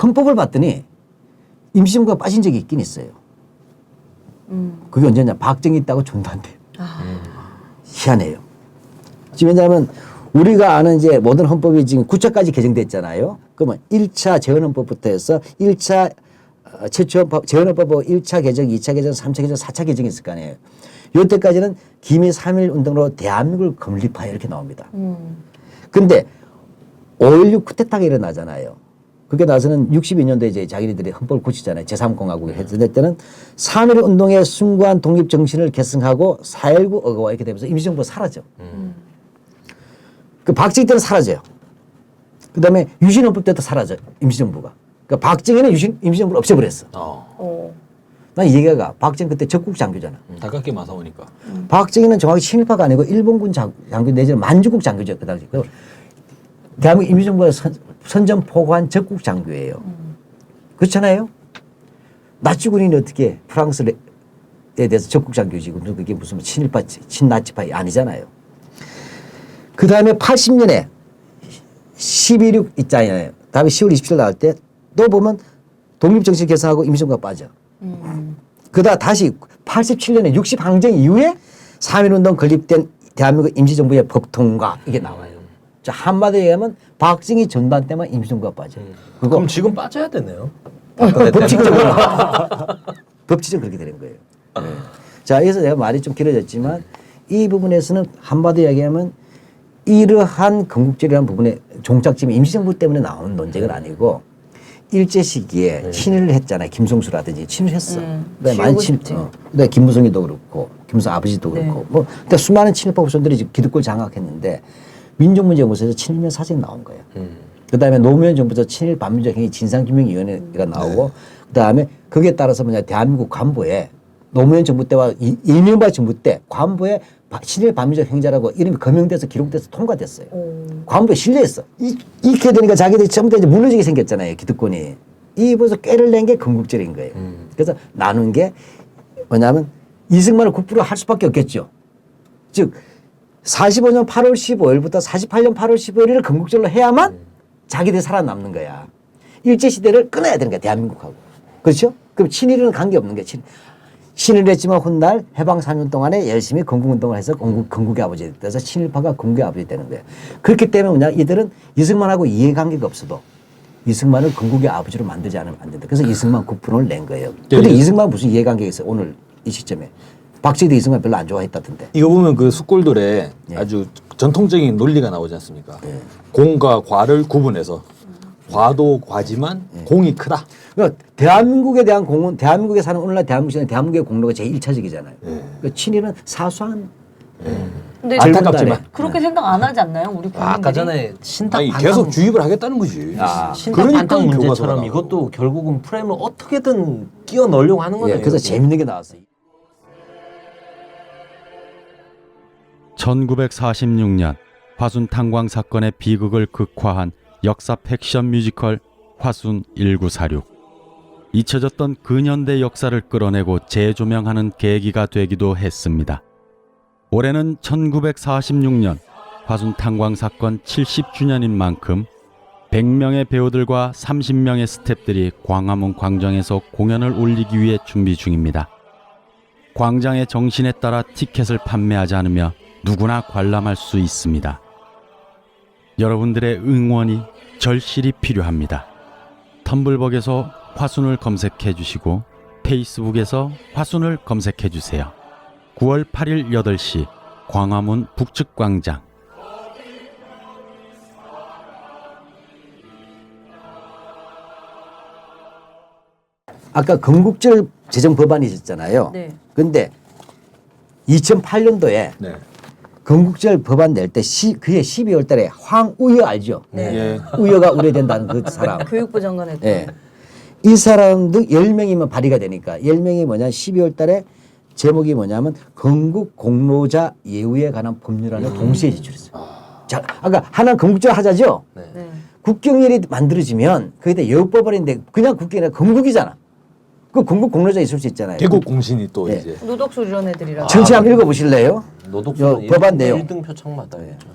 헌법을 봤더니 임시정부가 빠진 적이 있긴 있어요. 그게 언제냐 박정희 있다고 존단돼요. 희한해요. 지금 왜냐하면 우리가 아는 이제 모든 헌법이 지금 9차까지 개정됐잖아요. 그러면 1차 재헌헌법부터 해서 1차 최초 재헌헌법 1차 개정, 2차 개정, 3차 개정, 4차 개정이 있을 거 아니에요. 이때까지는 기미 3.1 운동으로 대한민국을 건립하여 이렇게 나옵니다. 근데 5.16 쿠데타가 일어나잖아요. 그게 나서는 62년도에 이제 자기네들이 헌법을 고치잖아요. 제3공화국을 했을 때는 3.1 운동의 숭고한 독립 정신을 계승하고 4.19 어거와 이렇게 되면서 임시정부가 사라져. 그 박정희 때는 사라져요. 그 다음에 유신헌법 때도 사라져 임시정부가. 그러니까 박정희는 임시정부를 없애버렸어. 난 이해가 박정희 그때 적국 장교잖아. 가깝게 맞아오니까. 박정희는 정확히 친일파가 아니고 일본군 장교 내지는 만주국 장교죠. 그 당시. 대한민국 임시정부가 선전포고한 적국 장교예요. 그렇잖아요. 나치군이 어떻게 프랑스에 대해서 적국 장교지. 그게 무슨 친일파, 친나치파 아니잖아요. 그 다음에 80년에 12.6 있잖아요. 다음에 10월 27일 나올 때 또 보면 독립정신 개선하고 임시정부가 빠져. 그러다 다시 87년에 60항쟁 이후에 3.1운동 건립된 대한민국 임시정부의 법 통과 이게 나와요. 자, 한마디로 얘기하면 박정희 전단 때만 임시정부가 빠져요. 그럼 지금 빠져야 되네요. 법칙적으로. 법칙적으로 그렇게 되는 거예요. 네. 자, 그래서 내가 말이 좀 길어졌지만 이 부분에서는 한마디로 얘기하면 이러한 건국절이라는 부분에 종착점이 임시정부 때문에 나오는 논쟁은 아니고 일제 시기에 친일을 했잖아요. 김성수라든지 친일했어. 많이 그다음에 김무성이도 그렇고 김무성 아버지도 그렇고 뭐 그때 수많은 친일파 후손들이 기득권을 장악했는데 민족문제연구소에서 친일면 사진이 나온 거예요. 그다음에 노무현 정부에서 친일 반민족 행위 진상규명위원회가 나오고 그다음에 거기에 따라서 뭐냐 대한민국 관보에 노무현 정부 때와 이명박 정부 때 관보에 친일 반민족 행자라고 이름이 거명돼서 기록돼서 통과됐어요. 관보에 실려있어. 이렇게 되니까 자기들이 전부 다 이제 무너지게 생겼잖아요. 기득권이. 이 벌써 꾀를 낸 게 건국절인 거예요. 그래서 나눈 게 뭐냐면 이승만을 국부로 할 수밖에 없겠죠. 즉 45년 8월 15일부터 48년 8월 15일을 건국절로 해야만 자기들이 살아남는 거야. 일제시대를 끊어야 되는 거야. 대한민국하고. 그렇죠? 그럼 친일은 관계없는 거야. 친일을 했지만 훗날 해방 4년 동안에 열심히 건국운동을 해서 건국의 아버지 돼서 친일파가 건국의 아버지 되는 거예요. 그렇기 때문에 뭐냐 이들은 이승만하고 이해관계가 없어도 이승만을 건국의 아버지로 만들지 않으면 안 된다. 그래서 이승만 국분을 낸 거예요. 근데 이승만 무슨 이해관계가 있어요. 오늘 이 시점에. 박정희도 이승만 별로 안 좋아했다던데. 이거 보면 그 숙골돌에 아주 전통적인 논리가 나오지 않습니까? 공과 과를 구분해서 과도 과지만 공이 크다. 그러니까 대한민국에 대한 공은 대한민국에 사는 오늘날 대한민국에는 대한민국의 공로가 제일 1차적이잖아요. 그러니까 친일은 사소한 근데 안타깝지만 그렇게 생각 안 하지 않나요? 우리 국민들이? 아까 전에 신탁 아니, 반탁 계속 주입을 하겠다는 거지. 신탁 그러니까 반탁 문제처럼 교과서가 이것도 결국은 프레임을 어떻게든 끼워 넣으려고 하는 거예요. 예, 그래서 재밌는 게 나왔어요. 1946년 화순 탄광 사건의 비극을 극화한 역사 팩션 뮤지컬 화순 1946. 잊혀졌던 근현대 역사를 끌어내고 재조명하는 계기가 되기도 했습니다. 올해는 1946년 화순 탄광 사건 70주년인 만큼 100명의 배우들과 30명의 스태프들이 광화문 광장에서 공연을 올리기 위해 준비 중입니다. 광장의 정신에 따라 티켓을 판매하지 않으며 누구나 관람할 수 있습니다. 여러분들의 응원이 절실히 필요합니다. 텀블벅에서 화순을 검색해 주시고 페이스북에서 화순을 검색해 주세요. 9월 8일 8시 광화문 북측광장. 아까 건국절 제정 법안이 있었잖아요. 네. 근데 2008년도에 네. 건국절 법안 낼 때 그해 12월 달에 황우여 알죠? 예. 우여가 우려된다는 그 사람. 교육부 장관했던. 예. 이 사람도 10명이면 발의가 되니까 10명이 뭐냐 12월 달에 제목이 뭐냐면 건국 공로자 예우에 관한 법률안을 동시에 제출했어요. 자, 아까 하나 건국절 하자죠? 네. 국경일이 만들어지면 거기다 예우법안인데 그냥 국경이 아니라 건국이잖아. 그 건국 공로자 있을 수 있잖아요. 개국 공신이 또 예. 이제 노덕수 이런 애들이라. 전체 한번 읽어보실래요? 노독수 법안 내용. 1등 표창마다 했죠.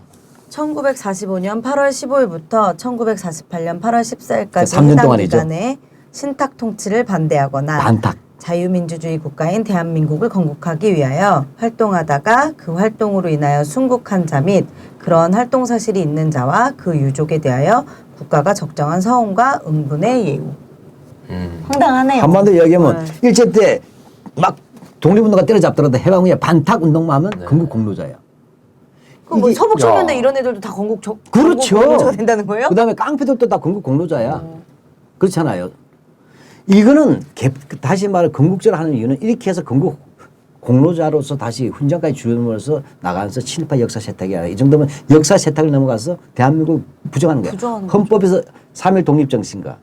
1945년 8월 15일부터 1948년 8월 14일까지 3년 해당 동안이죠. 기간에 신탁 통치를 반대하거나 반탁. 자유민주주의 국가인 대한민국을 건국하기 위하여 활동하다가 그 활동으로 인하여 순국한 자 및 그런 활동 사실이 있는 자와 그 유족에 대하여 국가가 적정한 서원과 응분의 예우. 황당하네요. 한마디로 이야기하면 일제 때 막 독립운동가 때려잡더라도 해방 후에 반탁 운동만 하면 건국 공로자야. 그뭐 이게- 서북청년대 야. 이런 애들도 다 그렇죠. 공로자가 된다는 거예요? 그다음에 깡패들도 다 건국 공로자야. 그렇잖아요. 이거는 다시 말해 건국절 하는 이유는 이렇게 해서 건국 공로자로서 다시 훈장까지 주임으로써 나가면서 친일파 역사 세탁이 아니라 이 정도면 역사 세탁을 넘어가서 대한민국을 부정하는 거야. 부정하는 거죠. 헌법에서 3.1 독립정신과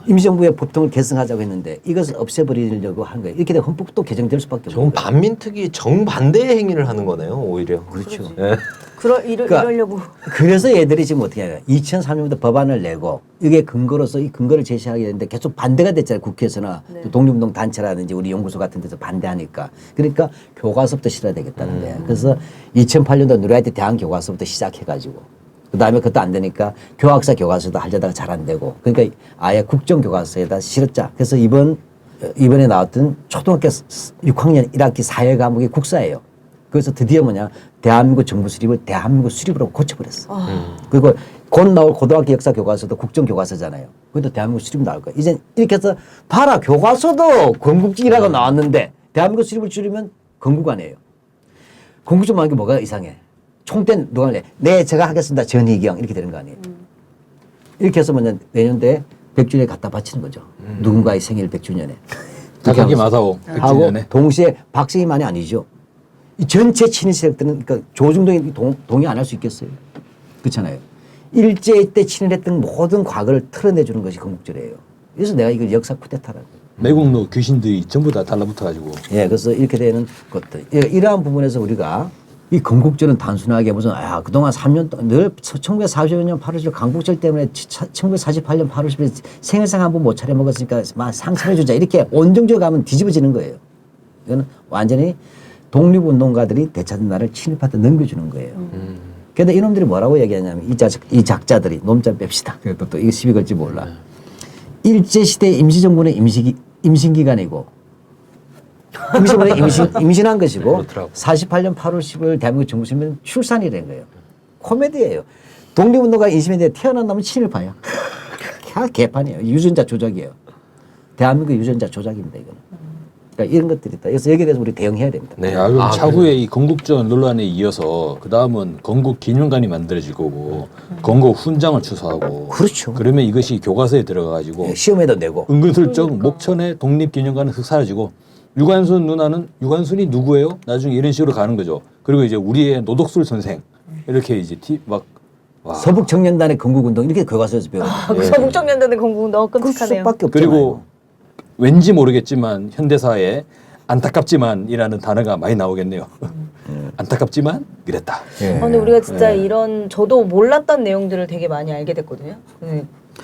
임시정부의 법통을 개성하자고 했는데 이것을 없애버리려고 한 거예요. 이렇게 되면 헌법도 개정될 수밖에 없는 저건 거예요. 반민특위 정반대의 행위를 하는 거네요, 오히려. 그렇죠. 예. 그러니까 이러려고. 그래서 얘들이 지금 어떻게 하냐. 2003년부터 법안을 내고 이게 근거로서 이 근거를 제시하게 되는데 계속 반대가 됐잖아요. 국회에서나 또 독립운동 단체라든지 우리 연구소 같은 데서 반대하니까. 그러니까 교과서부터 실어야 되겠다는 거예요. 그래서 2008년도 누라이트 대한교과서부터 시작해가지고 그다음에 그것도 안 되니까 교학사 교과서도 하려다가 잘 안 되고 그러니까 아예 국정교과서에다 실었자. 그래서 이번에 나왔던 초등학교 6학년 1학기 사회 과목이 국사예요. 그래서 드디어 뭐냐 대한민국 정부 수립을 대한민국 수립으로 고쳐버렸어. 그리고 곧 나올 고등학교 역사 교과서도 국정교과서잖아요. 그것도 대한민국 수립 나올 거야. 이제 이렇게 해서 봐라 교과서도 건국지라고 나왔는데 대한민국 수립을 줄이면 건국 아니에요. 건국 좀 하는 게 뭐가 이상해. 총대 누가 할래? 네 제가 하겠습니다. 전희경 이렇게 되는 거 아니에요. 이렇게 해서 뭐냐 내년도에 100주년에 갖다 바치는 거죠. 누군가의 생일 100주년에. 다카기 마사오 하고 100주년에 동시에 박정희만이 아니죠. 이 전체 친일 세력들은 그러니까 조중동이 동의 안 할 수 있겠어요. 그렇잖아요. 일제 때 친일했던 모든 과거를 털어내주는 것이 건국절이에요. 그래서 내가 이걸 역사 쿠데타라고. 매국노 귀신들이 전부 다 달라붙어가지고. 예, 그래서 이렇게 되는 것들. 이러한 부분에서 우리가 이 건국절은 단순하게 무슨 그동안 3년 동안 늘 1945년 8월 10일 강국절 때문에 1948년 8월 10일 생일상 한 번 못 차려 먹었으니까 막 상처내주자 이렇게 온정적으로 가면 뒤집어지는 거예요. 이거는 완전히 독립운동가들이 되찾은 나라를 친일파한테 넘겨주는 거예요. 그런데 이놈들이 뭐라고 얘기하냐면 이 작자들이 놈자 뺍시다. 그래도 또 이거 시비 걸지 몰라. 일제시대 임시정부는 임신기간이고 임시정부는 임신한 것이고 그렇더라고. 48년 8월 10일 대한민국 정부시면 출산이라는 거예요. 코미디예요. 독립운동가 임신인데 태어난 놈은 친일파야. 개판이에요. 유전자 조작이에요. 대한민국 유전자 조작입니다. 이거는. 그러니까 이런 것들이 있다. 그래서 여기에 대해서 우리 대응해야 됩니다. 네. 야, 그럼 아, 차후에 이 건국절 논란에 이어서 그 다음은 건국 기념관이 만들어질 거고 건국 훈장을 추서하고. 그렇죠. 그러면 이것이 교과서에 들어가가지고 시험에도 내고. 은근슬쩍 목천의 독립기념관은 흙 사라지고 유관순 누나는 유관순이 누구예요? 나중에 이런 식으로 가는 거죠. 그리고 이제 우리의 노덕술 선생 이렇게 이제 와. 서북청년단의 건국운동 이렇게 교과서에서 배워요. 서북청년단의 건국 너무 끔찍하네요. 수밖에 없잖아요. 그리고 왠지 모르겠지만 현대사에 안타깝지만이라는 단어가 많이 나오겠네요. 안타깝지만 이랬다. 예. 근데 우리가 진짜 이런 저도 몰랐던 내용들을 되게 많이 알게 됐거든요.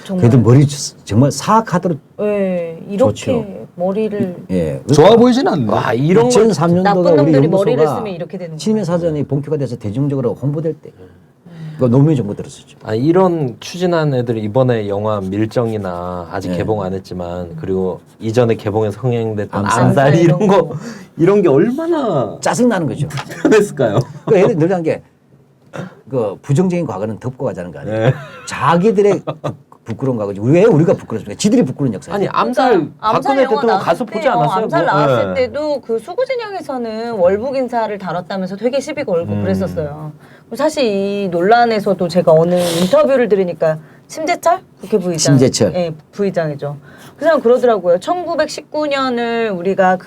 정말. 그래도 머리 정말 사악하도록 네, 이렇게 좋죠. 머리를 예. 좋아 보이지는 않네. 와, 이런 걸 2003년도가 나쁜 우리 놈들이 머리를 연구소가 쓰면 이렇게 되는 친일 사전이 본교가 돼서 대중적으로 홍보될 때 그 노무현 정부 들었었죠. 이런 추진한 애들이 이번에 영화 밀정이나 아직 네. 개봉 안 했지만 그리고 이전에 개봉해서 흥행됐던 암살. 암살 이런 이런 거 이런 게 얼마나 짜증 나는 거죠. 편했을까요? 그 애들 늘 한 게 그 부정적인 과거는 덮고 가자는 거 아니에요. 네. 자기들의 부끄러운 과거지. 왜 우리가 부끄럽습니까? 지들이 부끄러운 역사. 아니 암살 박근혜 영화 대통령 나왔을 가서 보지 때요. 않았어요? 암살 뭐, 나왔을 네. 때도 그 수구진영에서는 월북 인사를 다뤘다면서 되게 시비 걸고 그랬었어요. 사실 이 논란에서도 제가 어느 인터뷰를 들으니까 심재철 국회부의장, 심재철. 예, 부의장이죠. 그 사람 그러더라고요. 1919년을 우리가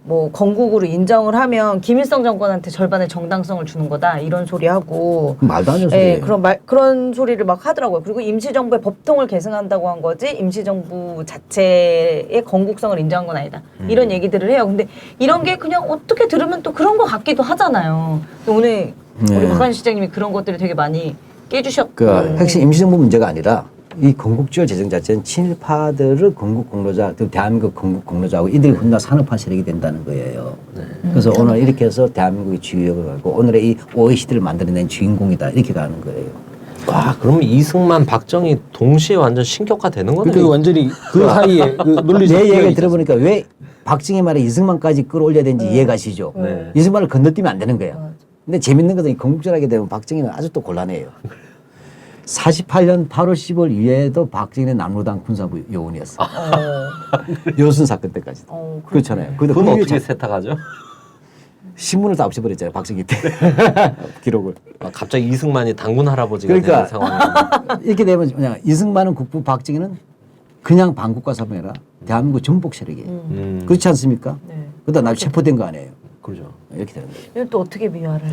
뭐 건국으로 인정을 하면 김일성 정권한테 절반의 정당성을 주는 거다 이런 소리 하고 말도 안 되는 예, 소리예요. 그런 소리를 막 하더라고요. 그리고 임시정부의 법통을 계승한다고 한 거지 임시정부 자체의 건국성을 인정한 건 아니다. 이런 얘기들을 해요. 근데 이런 게 그냥 어떻게 들으면 또 그런 것 같기도 하잖아요. 오늘 우리 네. 박한일 실장님이 그런 것들을 되게 많이 깨주셨고 그 핵심 임시정부 문제가 아니라 이 건국절 제정 자체는 친일파들을 건국 공로자, 대한민국 건국 공로자하고 이들이 혼자 산업화 세력이 된다는 거예요. 그래서 오늘 이렇게 해서 대한민국의 주역을 가고 오늘의 이 OECD를 만들어낸 주인공이다 이렇게 가는 거예요. 와 그러면 이승만 박정희 동시에 완전 신격화되는 거네요. 그러니까 완전히 그 사이에 그 논리적 내 얘기를 구역이 들어보니까 왜 박정희 말에 이승만까지 끌어올려야 되는지 이해가시죠? 네. 이승만을 건너뛰면 안 되는 거예요. 근데 재밌는 것은 이 건국절하게 되면 박정희는 아주 또 곤란해요. 48년 8월 10일 이후에도 박정희는 남로당 군사부 요원이었어요. 여순 사건 때까지. 그렇잖아요. 근데 그건 그게 어떻게 세탁하죠? 신문을 다 없애버렸잖아요. 박정희 때 기록을. 갑자기 이승만이 당군 할아버지가 그러니까 되는 상황이 이렇게 되면 그냥 이승만은 국부, 박정희는 그냥 반국가 사범이라 대한민국 정복 세력이에요. 그렇지 않습니까? 네. 그러다 날 체포된 거 아니에요. 그렇죠. 이렇게 되는 거예요. 이건 또 어떻게 미화를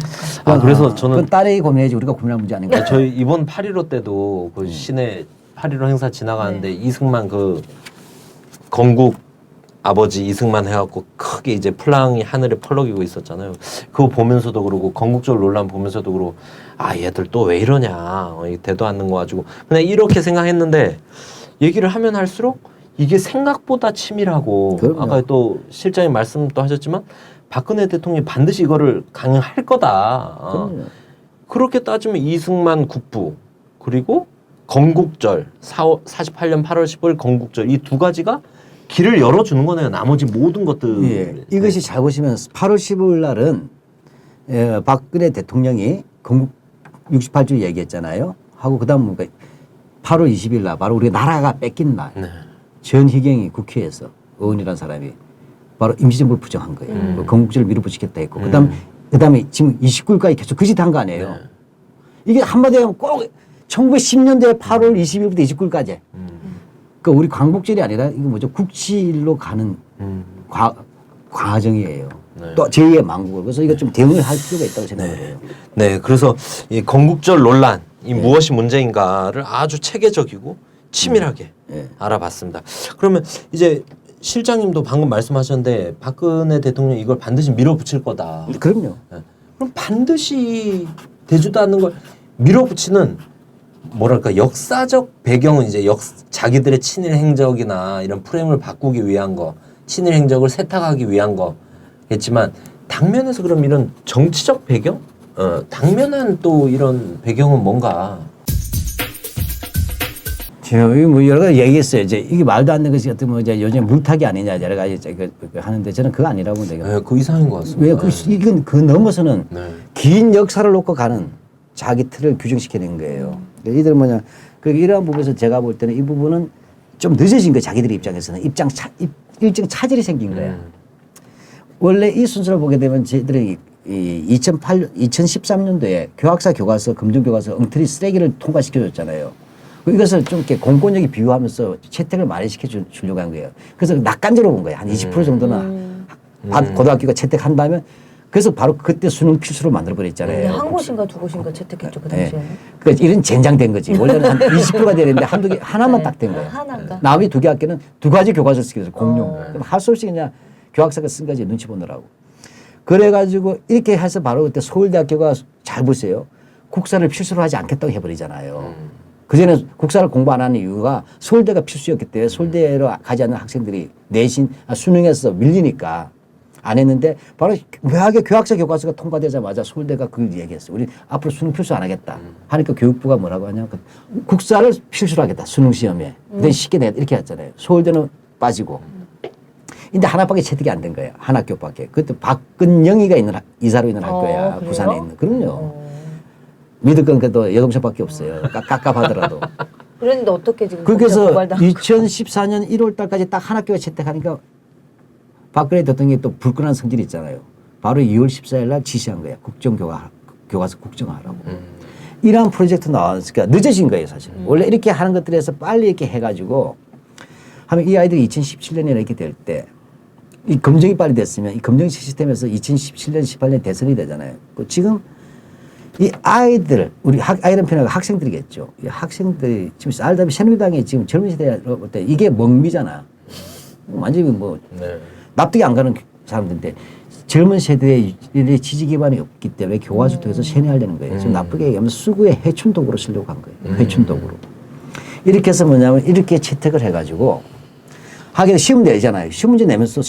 할까? 그래서 저는 그건 딸이 고민해야지 우리가 고민할 문제 아닌가. 저희 이번 8.15 때도 그 시내 8.15 행사 지나가는데 이승만 그 건국 아버지 이승만 해갖고 크게 이제 플랑이 하늘에 펄럭이고 있었잖아요. 그거 보면서도 그러고 건국절 논란 보면서도 그러고 얘들 또 왜 이러냐 대도 않는 거 가지고 그냥 이렇게 생각했는데 얘기를 하면 할수록 이게 생각보다 치밀하고 그럼요. 아까 또 실장님 말씀도 하셨지만 박근혜 대통령이 반드시 이거를 강행할 거다. 그럼요. 그렇게 따지면 이승만 국부 그리고 건국절 48년 8월 15일 건국절 이 두 가지가 길을 열어주는 거네요. 나머지 모든 것들. 예. 이것이 잘 보시면 8월 15일 날은 박근혜 대통령이 건국 68주 얘기했잖아요. 하고 그다음 8월 20일 날 바로 우리 나라가 뺏긴 날 네. 전희경이 국회에서 의원이라는 사람이 바로 임시정부를 부정한 거예요. 건국절을 밀어붙이겠다 했고 그다음에 지금 29일까지 계속 그 짓 한 거 아니에요. 네. 이게 한마디로 하면 꼭 1910년대 8월 20일부터 29일까지 그 우리 광복절이 아니라 이거 뭐죠? 국치일로 가는 과정이에요. 네. 또 제2의 망국을. 그래서 이거 좀 대응을 할 필요가 있다고 생각을 해요. 네, 그래서 이 건국절 논란 이 무엇이 문제인가를 아주 체계적이고 치밀하게 알아봤습니다. 그러면 이제 실장님도 방금 말씀하셨는데 박근혜 대통령 이걸 반드시 밀어붙일 거다. 그럼요. 그럼 반드시 되지도 않는 걸 밀어붙이는 뭐랄까 역사적 배경은 이제 자기들의 친일 행적이나 이런 프레임을 바꾸기 위한 거, 친일 행적을 세탁하기 위한 거겠지만 당면에서 그럼 이런 정치적 배경, 당면한 또 이런 배경은 뭔가? 제가 뭐 여러 가지 얘기했어요. 이제 이게 말도 안 되는 것이 어떤 뭐 이제 요즘 물타기 아니냐 여러 가지 하는데 저는 그거 아니라고 봅니다. 네, 그 이상인 것 같습니다. 왜 이건 그 넘어서는 네. 긴 역사를 놓고 가는 자기 틀을 규정시키는 거예요. 이들은 뭐냐 그 이러한 부분에서 제가 볼 때는 이 부분은 좀 늦어진 거예요. 자기들의 입장에서는 일정 차질이 생긴 거야. 원래 이 순서를 보게 되면 저희들이 2013년도에 교학사 교과서 검정 교과서 엉터리 쓰레기를 통과시켜줬잖아요. 이것을 좀 이렇게 공권력이 비유하면서 채택을 많이 시켜주려고 한 거예요. 그래서 낯간지러워 본 거예요. 한 20% 정도는 고등학교가 채택한다면 그래서 바로 그때 수능 필수로 만들어버렸잖아요. 한 곳인가 두 곳인가 채택했죠 그 네. 당시에는. 그러니까 이런 젠장된 거지. 원래는 한 20%가 되는데 한두 개 하나만 딱 된 거예요. 하나가. 나머지 두 개 학교는 두 가지 교과서 쓰기로 공용. 그럼 할 수 없이 그냥 교학사가 쓴 거지 눈치 보느라고. 그래가지고 이렇게 해서 바로 그때 서울대학교가 잘 보세요. 국사를 필수로 하지 않겠다고 해버리잖아요. 그전에 국사를 공부 안 하는 이유가 서울대가 필수였기 때문에 서울대로 가지 않는 학생들이 내신 수능에서 밀리니까 안 했는데 바로 묘하게 교학사 교과서가 통과되자마자 서울대가 그걸 얘기했어요. 우리 앞으로 수능 필수 안 하겠다. 하니까 교육부가 뭐라고 하냐면 국사를 필수로 하겠다. 수능 시험에. 근데 쉽게 내가 이렇게 했잖아요. 서울대는 빠지고. 근데 하나밖에 채택이 안 된 거예요. 한 학교밖에. 그때 박근영이가 있는 이사로 있는 학교야. 그래요? 부산에 있는. 그럼요. 믿을 건 그래도 여동생밖에 없어요. 깝깝하더라도. 그런데 어떻게 지금 그래서 고발당 2014년 1월 달까지 딱 한 학교가 채택하니까 박근혜 대통령이 또 불끈한 성질이 있잖아요. 바로 2월 14일 날 지시한 거예요. 교과서 국정화하라고. 이러한 프로젝트 나왔으니까 늦어진 거예요, 사실. 원래 이렇게 하는 것들에서 빨리 이렇게 해가지고 하면 이 아이들이 2017년에 이렇게 될 때 이 검증이 빨리 됐으면 이 검증 시스템에서 2017년, 18년 대선이 되잖아요. 지금 이 아이들, 우리 아이들 편하고 학생들이겠죠. 이 학생들이 지금 알다시피 새누리당이 지금 젊은 세대로 볼 때 이게 멍미잖아. 완전히 뭐 납득이 안 가는 사람들인데 젊은 세대의 지지 기반이 없기 때문에 교과서 통해서 세뇌하려는 거예요. 지금 나쁘게 얘기하면 수구의 해춘도구로 쓰려고 한 거예요. 해춘도구로. 이렇게 해서 뭐냐면 이렇게 채택을 해가지고 하게 시험 내잖아요. 시험 문제 내면서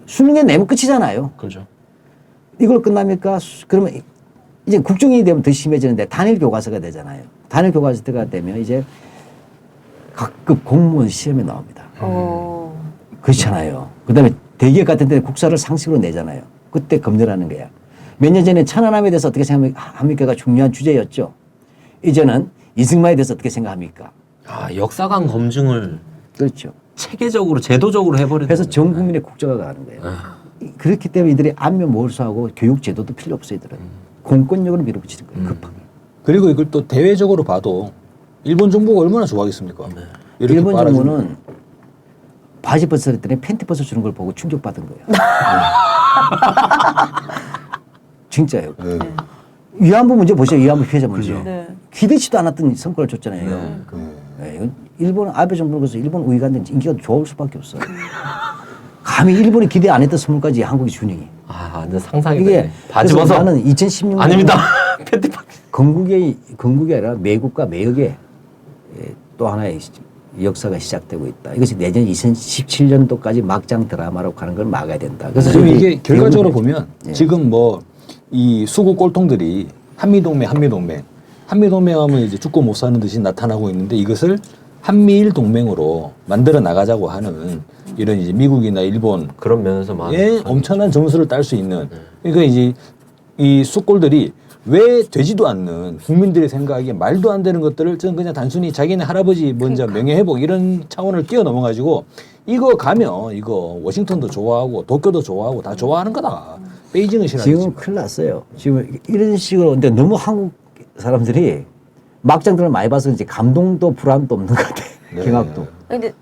수능에 내면 끝이잖아요. 그렇죠. 이걸 끝납니까? 그러면 이제 국정이 되면 더 심해지는데 단일 교과서가 되잖아요. 단일 교과서가 되면 이제 각급 공무원 시험에 나옵니다. 그렇잖아요. 그 다음에 대기업 같은 데 국사를 상식으로 내잖아요. 그때 검열하는 거야. 몇 년 전에 천안함에 대해서 어떻게 생각합니까가 중요한 주제였죠. 이제는 이승만에 대해서 어떻게 생각합니까? 아, 역사관 검증을 그렇죠. 체계적으로 제도적으로 해버리는. 그래서 전 국민의 국정화가 가는 거예요. 그렇기 때문에 이들이 안면 몰수하고 교육 제도도 필요 없어 이들은. 공권력으로 밀어붙이는 거예요. 급하게. 그리고 이걸 또 대외적으로 봐도 일본 정부가 얼마나 좋아하겠습니까? 이렇게 일본 빨아주는 정부는 바지 벗었더니 팬티 벗어주는 걸 보고 충격받은 거예요. 진짜요. 위안부 문제 보세요. 위안부 피해자 문제. 네. 기대치도 않았던 성과를 줬잖아요. 네, 이건 일본 아베 정부는 그래서 일본 우익한테 인기가 좋을 수밖에 없어요. 감히 일본이 기대 안 했던 선물까지 한국이 주니. 아, 완전 상상이 이게 되네. 바지 그래서 벗어. 나는 2016년 아닙니다. 팬티 벗. 건국이 아니라 매국과 매역의 또 하나의 역사가 시작되고 있다. 이것이 내년 2017년도까지 막장 드라마로 가는 걸 막아야 된다. 그래서 지금 저희 이게 결과적으로 대부분 보면 지금 뭐 이 수구 꼴통들이 한미동맹 하면 이제 죽고 못 사는 듯이 나타나고 있는데 이것을 한미일 동맹으로 만들어 나가자고 하는 이런 이제 미국이나 일본 그런 면에서 예, 엄청난 점수를 딸 수 있는 그러니까 이제 이 숫골들이 왜 되지도 않는 국민들의 생각에 말도 안 되는 것들을 저는 그냥 단순히 자기네 할아버지 먼저 명예회복 이런 차원을 뛰어넘어 가지고 이거 가면 이거 워싱턴도 좋아하고 도쿄도 좋아하고 다 좋아하는 거다. 베이징은 싫어하지. 지금 큰일 났어요. 지금 이런 식으로 근데 너무 한국 사람들이 막장들을 많이 봐서 이제 감동도 불안도 없는 것 같아. 경악도. 근데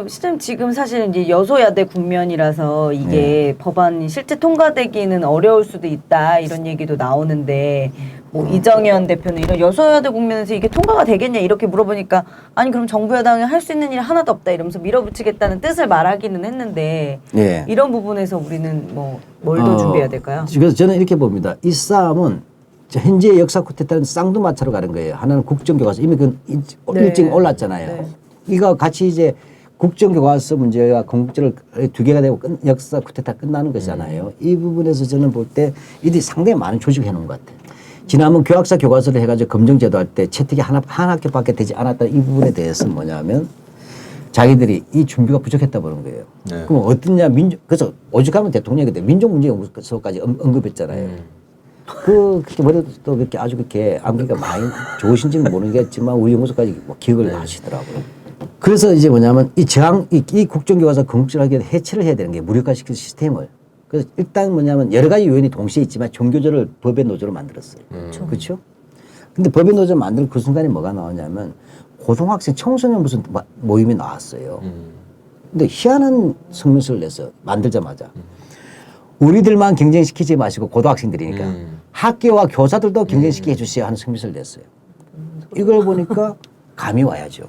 시장님 지금 사실은 이제 여소야대 국면이라서 이게 법안이 실제 통과되기는 어려울 수도 있다 이런 얘기도 나오는데 뭐 이정현 대표는 이런 여소야대 국면에서 이게 통과가 되겠냐 이렇게 물어보니까 아니 그럼 정부 여당이 할 수 있는 일 하나도 없다 이러면서 밀어붙이겠다는 뜻을 말하기는 했는데 네. 이런 부분에서 우리는 뭐 뭘 더 준비해야 될까요? 그래서 저는 이렇게 봅니다. 이 싸움은 현재 역사 쿠데타는 쌍두마차로 가는 거예요. 하나는 국정교과서 이미 그 일찍 올랐잖아요. 네. 이거 같이 이제 국정교과서 문제가 건국절을 두 개가 되고 역사 쿠데타 끝나는 것이잖아요. 이 부분에서 저는 볼 때 이들이 상당히 많은 조직을 해놓은 것 같아요. 지난번 교학사 교과서를 해가지고 검정제도 할 때 채택이 한 학교밖에 되지 않았다는 이 부분에 대해서는 뭐냐면 자기들이 이 준비가 부족했다 보는 거예요. 네. 그럼 어떠냐 그래서 오죽하면 대통령이 그때 민족문제연구소까지 언급했잖아요. 그렇게 머리도 그렇게 아주 그렇게 암기가 많이 좋으신지는 모르겠지만 우리 연구소까지 뭐 기억을 하시더라고요. 그래서 이제 뭐냐면 이 국정교과서 건국절하게 해체를 해야 되는 게 무력화시킬 시스템을. 그래서 일단 뭐냐면 여러 가지 요인이 동시에 있지만 종교조를 법의 노조로 만들었어요. 그렇죠? 근데 법의 노조를 만들 그 순간에 뭐가 나오냐면 고등학생 청소년 무슨 모임이 나왔어요. 근데 희한한 성명서를 냈어. 만들자마자. 우리들만 경쟁시키지 마시고 고등학생들이니까 학교와 교사들도 경쟁시키게 해주세요 하는 성명서를 냈어요. 이걸 보니까 감이 와야죠.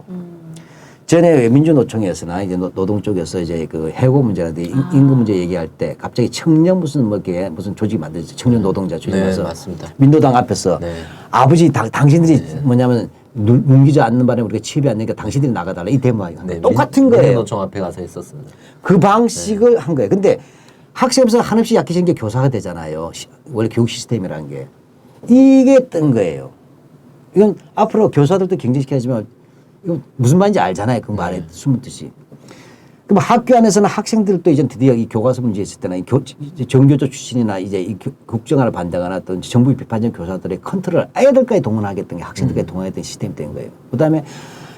전에 민주노총에서나 이제 노동 쪽에서 이제 그 해고 문제라든지 임금 문제 얘기할 때 갑자기 청년 무슨 뭐 이렇게 무슨 조직이 만들어서 청년 노동자 조직에서 맞습니다. 민노당 앞에서 아버지 당신들이 뭐냐면 눈기지 않는 바람에 우리가 취업이 안 되니까 당신들이 나가달라 이 대목이 똑같은 거예요. 민주노총 앞에 가서 있었습니다. 그 방식을 한 거예요. 근데 학생에서 한없이 약해진 게 교사가 되잖아요. 원래 교육 시스템이라는 게. 이게 뜬 거예요. 이건 앞으로 교사들도 경쟁시켜야지만 이거 무슨 말인지 알잖아요. 그 말의 숨은 뜻이. 그럼 학교 안에서는 학생들도 이제 드디어 이 교과서 문제 있을 때는 정교조 출신이나 이제 이 국정화를 반대하거나 또 정부 비판적 교사들의 컨트롤을 아이들까지 동원하겠다는 게 학생들까지 동원했던 시스템이 된 거예요. 그 다음에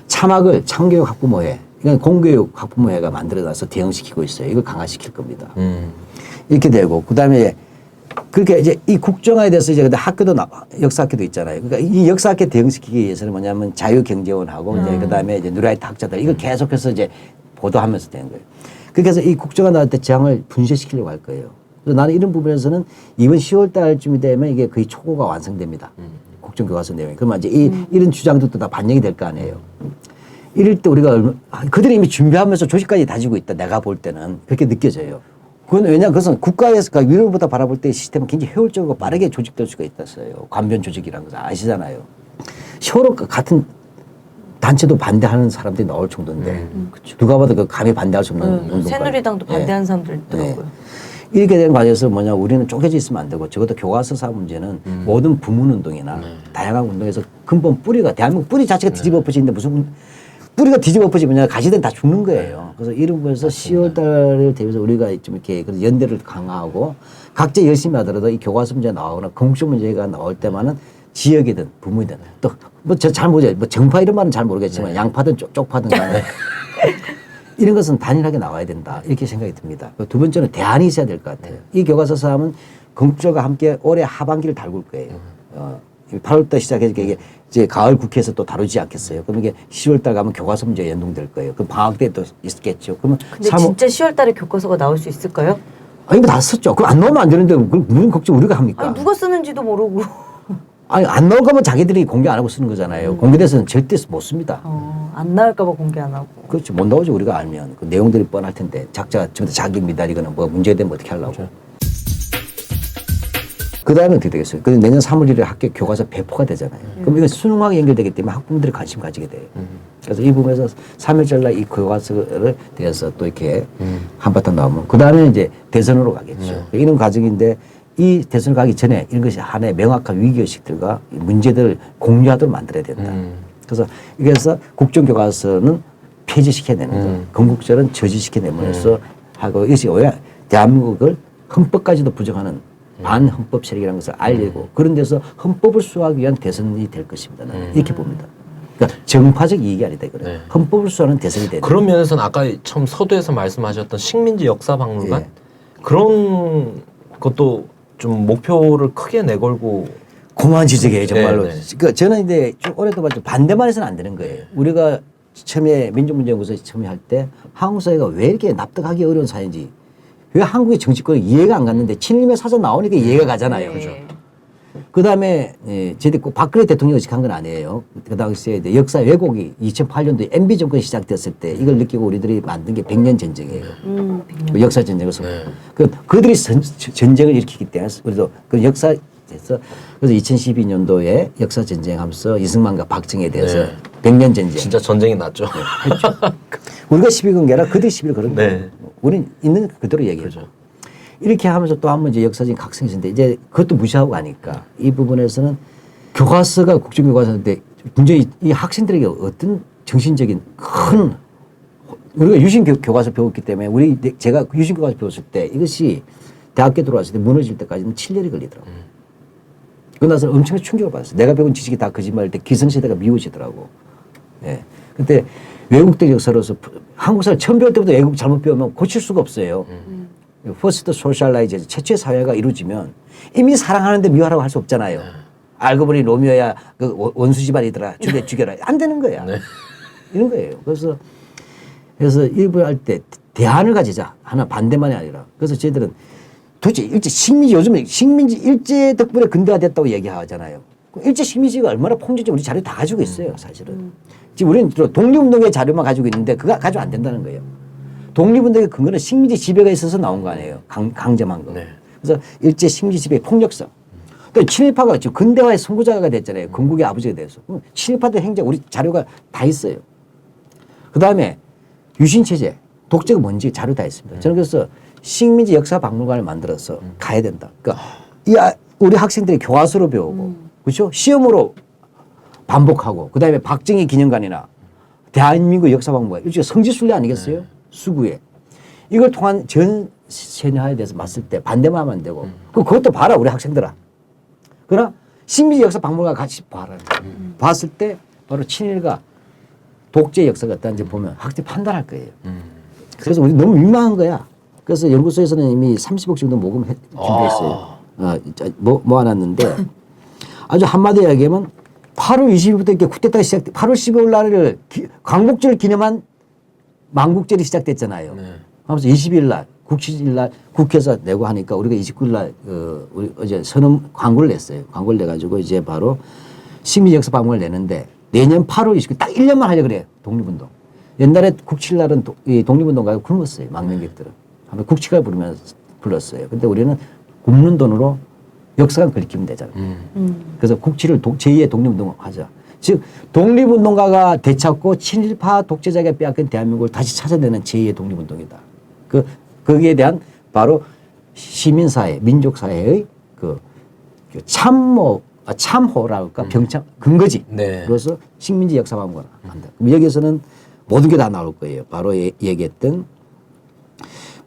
참학을 참교육 학부모회, 이건 공교육 학부모회가 만들어놔서 대응시키고 있어요. 이걸 강화시킬 겁니다. 이렇게 되고, 그 다음에 그렇게 이제 이 국정화에 대해서 이제 근데 학교도 역사학교도 있잖아요. 그러니까 이 역사학교 대응시키기 위해서는 뭐냐면 자유경제원하고 이제 그 다음에 이제 누라이트 학자들 이걸 계속해서 이제 보도하면서 되는 거예요. 그렇게 해서 이 국정화 나올 때 저항을 분쇄시키려고 할 거예요. 그래서 나는 이런 부분에서는 이번 10월 달쯤이 되면 이게 거의 초고가 완성됩니다. 국정교과서 내용이. 그러면 이제 이런 주장들도 다 반영이 될 거 아니에요. 이럴 때 우리가 그들이 이미 준비하면서 조직까지 다지고 있다. 내가 볼 때는 그렇게 느껴져요. 그건 왜냐, 그것은 국가에서 위로부터 바라볼 때 시스템은 굉장히 효율적이고 빠르게 조직될 수가 있었어요. 관변 조직이라는 것을 아시잖아요. 세월호 같은 단체도 반대하는 사람들이 나올 정도인데 누가 봐도 그 감히 반대할 수 없는 운동가. 새누리당도 반대하는 사람들 있더라고요. 이렇게 된 과정에서 뭐냐, 우리는 쪼개져 있으면 안 되고 적어도 교과서사 문제는 모든 부문운동이나 다양한 운동에서 근본 뿌리가 대한민국 뿌리 자체가 뒤집어 엎어지는데 무슨 뿌리가 뒤집어 엎어지면 가시든 다 죽는 거예요. 그래서 이런 거에서 10월 달을 대비해서 우리가 좀 이렇게 연대를 강화하고 각자 열심히 하더라도 이 교과서 문제 나오거나 공식 문제가 나올 때만은 지역이든 부문이든 또 뭐 저 잘 모르죠. 뭐 정파 이런 말은 잘 모르겠지만 양파든 쪽파든 간에 이런 것은 단일하게 나와야 된다. 이렇게 생각이 듭니다. 두 번째는 대안이 있어야 될 것 같아요. 이 교과서 싸움은 건국절과 함께 올해 하반기를 달굴 거예요. 8월달 시작해서 이게 이제 가을 국회에서 또 다루지 않겠어요. 그럼 이게 10월달 가면 교과서 문제 연동될 거예요. 그럼 방학 때 또 있겠죠. 그러면 근데 진짜 10월 달에 교과서가 나올 수 있을까요? 아니 이거 다 썼죠. 그럼 안 나오면 안 되는데 무슨 걱정 우리가 합니까? 아니 누가 쓰는지도 모르고. 아니 안 나올 거면 자기들이 공개 안 하고 쓰는 거잖아요. 공개돼서는 절대 못 씁니다. 안 나올까 봐 공개 안 하고. 그렇죠. 못 나오죠. 우리가 알면. 그 내용들이 뻔할 텐데 작자가 전부 다 자기 미달이거나 뭐 문제가 되면 어떻게 하려고. 그 다음에 어떻게 되겠어요? 그래서 내년 3월 1일에 학교 교과서 배포가 되잖아요. 그럼 이건 수능하고 연결되기 때문에 학부모들이 관심 가지게 돼요. 그래서 이 부분에서 3일절 날 이 교과서를 대해서 또 이렇게 한바탕 나오면 그 다음에 이제 대선으로 가겠죠. 이런 과정인데 이 대선을 가기 전에 이런 것이 하나의 명확한 위기의식들과 문제들을 공유하도록 만들어야 된다. 그래서 이래서 국정교과서는 폐지시켜야 되는 거, 건국절은 저지시켜내면서 하고 이것이 왜 대한민국을 헌법까지도 부정하는 반헌법 세력이라는 것을 알리고 그런 데서 헌법을 수호하기 위한 대선이 될 것입니다. 나는 이렇게 봅니다. 그러니까 정파적 이익이 아니다 이거예요. 헌법을 수호하는 대선이 되는 그런 면에서는 아까 처음 서두에서 말씀하셨던 식민지 역사박물관 그런 것도 좀 목표를 크게 내걸고 고만 지적이에요 정말로. 네, 네. 그러니까 저는 이제 좀 오랫동안 좀 반대만 해서는 안 되는 거예요. 우리가 처음에 민족문제연구소에 처음에 할 때 한국 사회가 왜 이렇게 납득하기 어려운 사회인지 왜 한국의 정치권이 이해가 안 갔는데 친일의 사전 나오니까 이해가 가잖아요. 네. 그다음에 저희들 꼭 박근혜 대통령이 의식한 건 아니에요. 그 당시에 역사 왜곡이 2008년도에 MB 정권이 시작됐을 때 이걸 느끼고 우리들이 만든 게 100년 전쟁이에요. 100년. 역사 전쟁에서 네. 그들이 전쟁을 일으키기 때문에 우리도 그 역사에서 그래서 2012년도에 역사 전쟁하면서 이승만과 박정희에 대해서 네. 100년 전쟁. 진짜 전쟁이 났죠. 우리가 시비 건 게 아니라 그들이 시비를 걸은 거예요. 네. 우리는 있는 그대로 얘기하죠. 이렇게 하면서 또 한 번 이제 역사적인 각성이 있는데 이제 그것도 무시하고 가니까 이 부분에서는 교과서가 국정교과서인데 문제이 이 학생들에게 어떤 정신적인 큰 우리가 유신 교과서 배웠기 때문에 제가 유신 교과서 배웠을 때 이것이 대학교 들어왔을 때 무너질 때까지는 7년이 걸리더라고요. 그러고 나서 엄청난 충격을 받았어요. 내가 배운 지식이 다 거짓말일 때 기성세대가 미워지더라고. 예. 근데 외국적 역사로서 한국사를 처음 배울 때부터 외국 잘못 배우면 고칠 수가 없어요. 퍼스트 소셜라이제이션 최초의 사회가 이루어지면 이미 사랑하는데 미워하라고 할 수 없잖아요. 알고 보니 로미오야 그 원수 집안이더라. 죽여라. 안 되는 거야. 네. 이런 거예요. 그래서 일부 할 때 대안을 가지자. 하나 반대만이 아니라. 그래서 저희들은 도대체 일제 식민지 요즘에 식민지 일제 덕분에 근대화 됐다고 얘기하잖아요. 일제 식민지가 얼마나 폭력적 우리 자료 다 가지고 있어요. 사실은. 지금 우리는 독립운동의 자료만 가지고 있는데 그거 가지고 안 된다는 거예요. 독립운동의 근거는 식민지 지배가 있어서 나온 거 아니에요. 강점한 거. 네. 그래서 일제 식민지 지배의 폭력성. 또 친일파가 지금 근대화의 선구자가 됐잖아요. 건국의 아버지가 돼서. 친일파들 행적 우리 자료가 다 있어요. 그다음에 유신체제, 독재가 뭔지 자료 다 있습니다. 저는 그래서 식민지 역사 박물관을 만들어서 가야 된다. 그러니까 우리 학생들이 교과서로 배우고 그렇죠? 시험으로 반복하고 그다음에 박정희 기념관이나 대한민국 역사박물관 일종의 성지순례 아니겠어요? 수구에 이걸 통한 전 세계화에 대해서 봤을 때 반대만 하면 안 되고 그것도 봐라 우리 학생들아. 그러나 식민지 역사 박물관 같이 봐라. 봤을 때 바로 친일과 독재 역사가 어떤지 보면 학생이 판단할 거예요. 그래서 우리 너무 민망한 거야. 그래서 연구소에서는 이미 30억 정도 모금 준비했어요. 모아놨는데 아주 한마디로 얘기하면 8월 20일부터 이렇게 쿠데타가 시작돼 8월 15일 날을 광복절을 기념한 만국절이 시작됐잖아요. 네. 하면서 20일 날 국치일 날 국회에서 내고 하니까 우리가 29일 날 우리 어제 선언 광고를 냈어요. 광고를 내가지고 이제 바로 식민지 역사 박물관을 내는데 내년 8월 29일 딱 1년만 하려 그래요. 독립운동. 옛날에 국칠 날은 이 독립운동가가 굶었어요. 망명객들은. 하면 국치가 부르면서 불렀어요. 근데 우리는 굶는 돈으로 역사관 걸리키면 되잖아요. 그래서 국치를 제2의 독립운동을 하자. 즉 독립운동가가 되찾고 친일파 독재자가 빼앗긴 대한민국을 다시 찾아내는 제2의 독립운동이다. 거기에 대한 바로 시민사회, 민족사회의 그 참호라고 할까 병참 근거지. 네. 그래서 식민지 역사박물관 한다. 그럼 여기에서는 모든 게 다 나올 거예요. 바로 얘기했던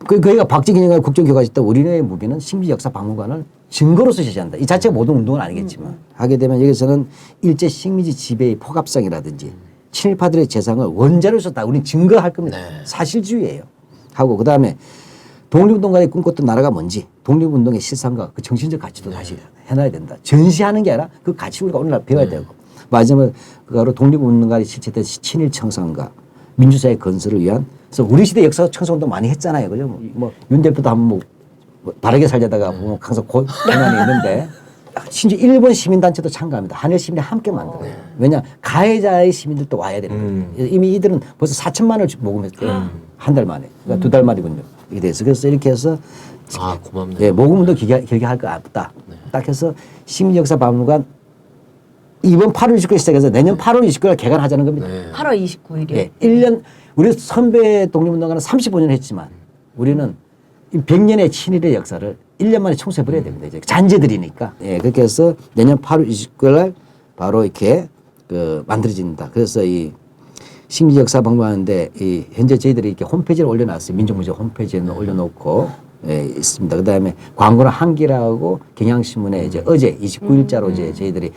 거기가 박정희가 국정교과서 때 우리의 무기는 식민지 역사박물관을 증거로서 제시한다. 이 자체가 모든 운동은 아니겠지만 하게 되면 여기서는 일제 식민지 지배의 포갑성이라든지 친일파들의 재상을 원자로서 다 우리는 증거할 겁니다. 네. 사실주의예요. 하고 그다음에 독립운동가의 꿈꿨던 나라가 뭔지 독립운동의 실상과 그 정신적 가치도 다시 해놔야 된다. 전시하는 게 아니라 그 가치 우리가 오늘날 배워야 되고 마지막으로 그거로 독립운동가의 실체된 친일 청산과 민주사회 건설을 위한 그래서 우리 시대 역사 청소운동 많이 했잖아요. 그죠? 뭐 윤 대표도 한번 뭐 바르게 살려다가 보면 항상 고난이 있는데 심지어 일본 시민단체도 참가합니다. 한일 시민이 함께 만들어요. 왜냐 가해자의 시민들도 와야 되는 거예요. 이미 이들은 벌써 4천만 원을 모금했어요. 한 달 만에. 그러니까 2달 만이군요. 이게 돼서 그래서 이렇게 해서 고맙네요. 예, 모금운동 결계할 거 없다. 딱 해서 식민지역사박물관 이번 8월 29일 시작해서 내년 8월 29일 개관하자는 겁니다. 8월 29일이요. 예, 1년 우리 선배 독립운동가는 35년 했지만 우리는 이 100년의 친일의 역사를 1년 만에 청소해버려야 됩니다. 이제 잔재들이니까. 예, 그렇게 해서 내년 8월 29일 날 바로 이렇게 만들어진다. 그래서 이 식민지 역사 박물관인데 이 현재 저희들이 이렇게 홈페이지를 올려놨어요. 민족문제 홈페이지에 올려놓고 예, 있습니다. 그 다음에 광고는 한기라고 경향신문에 이제 어제 29일자로 이제 저희들이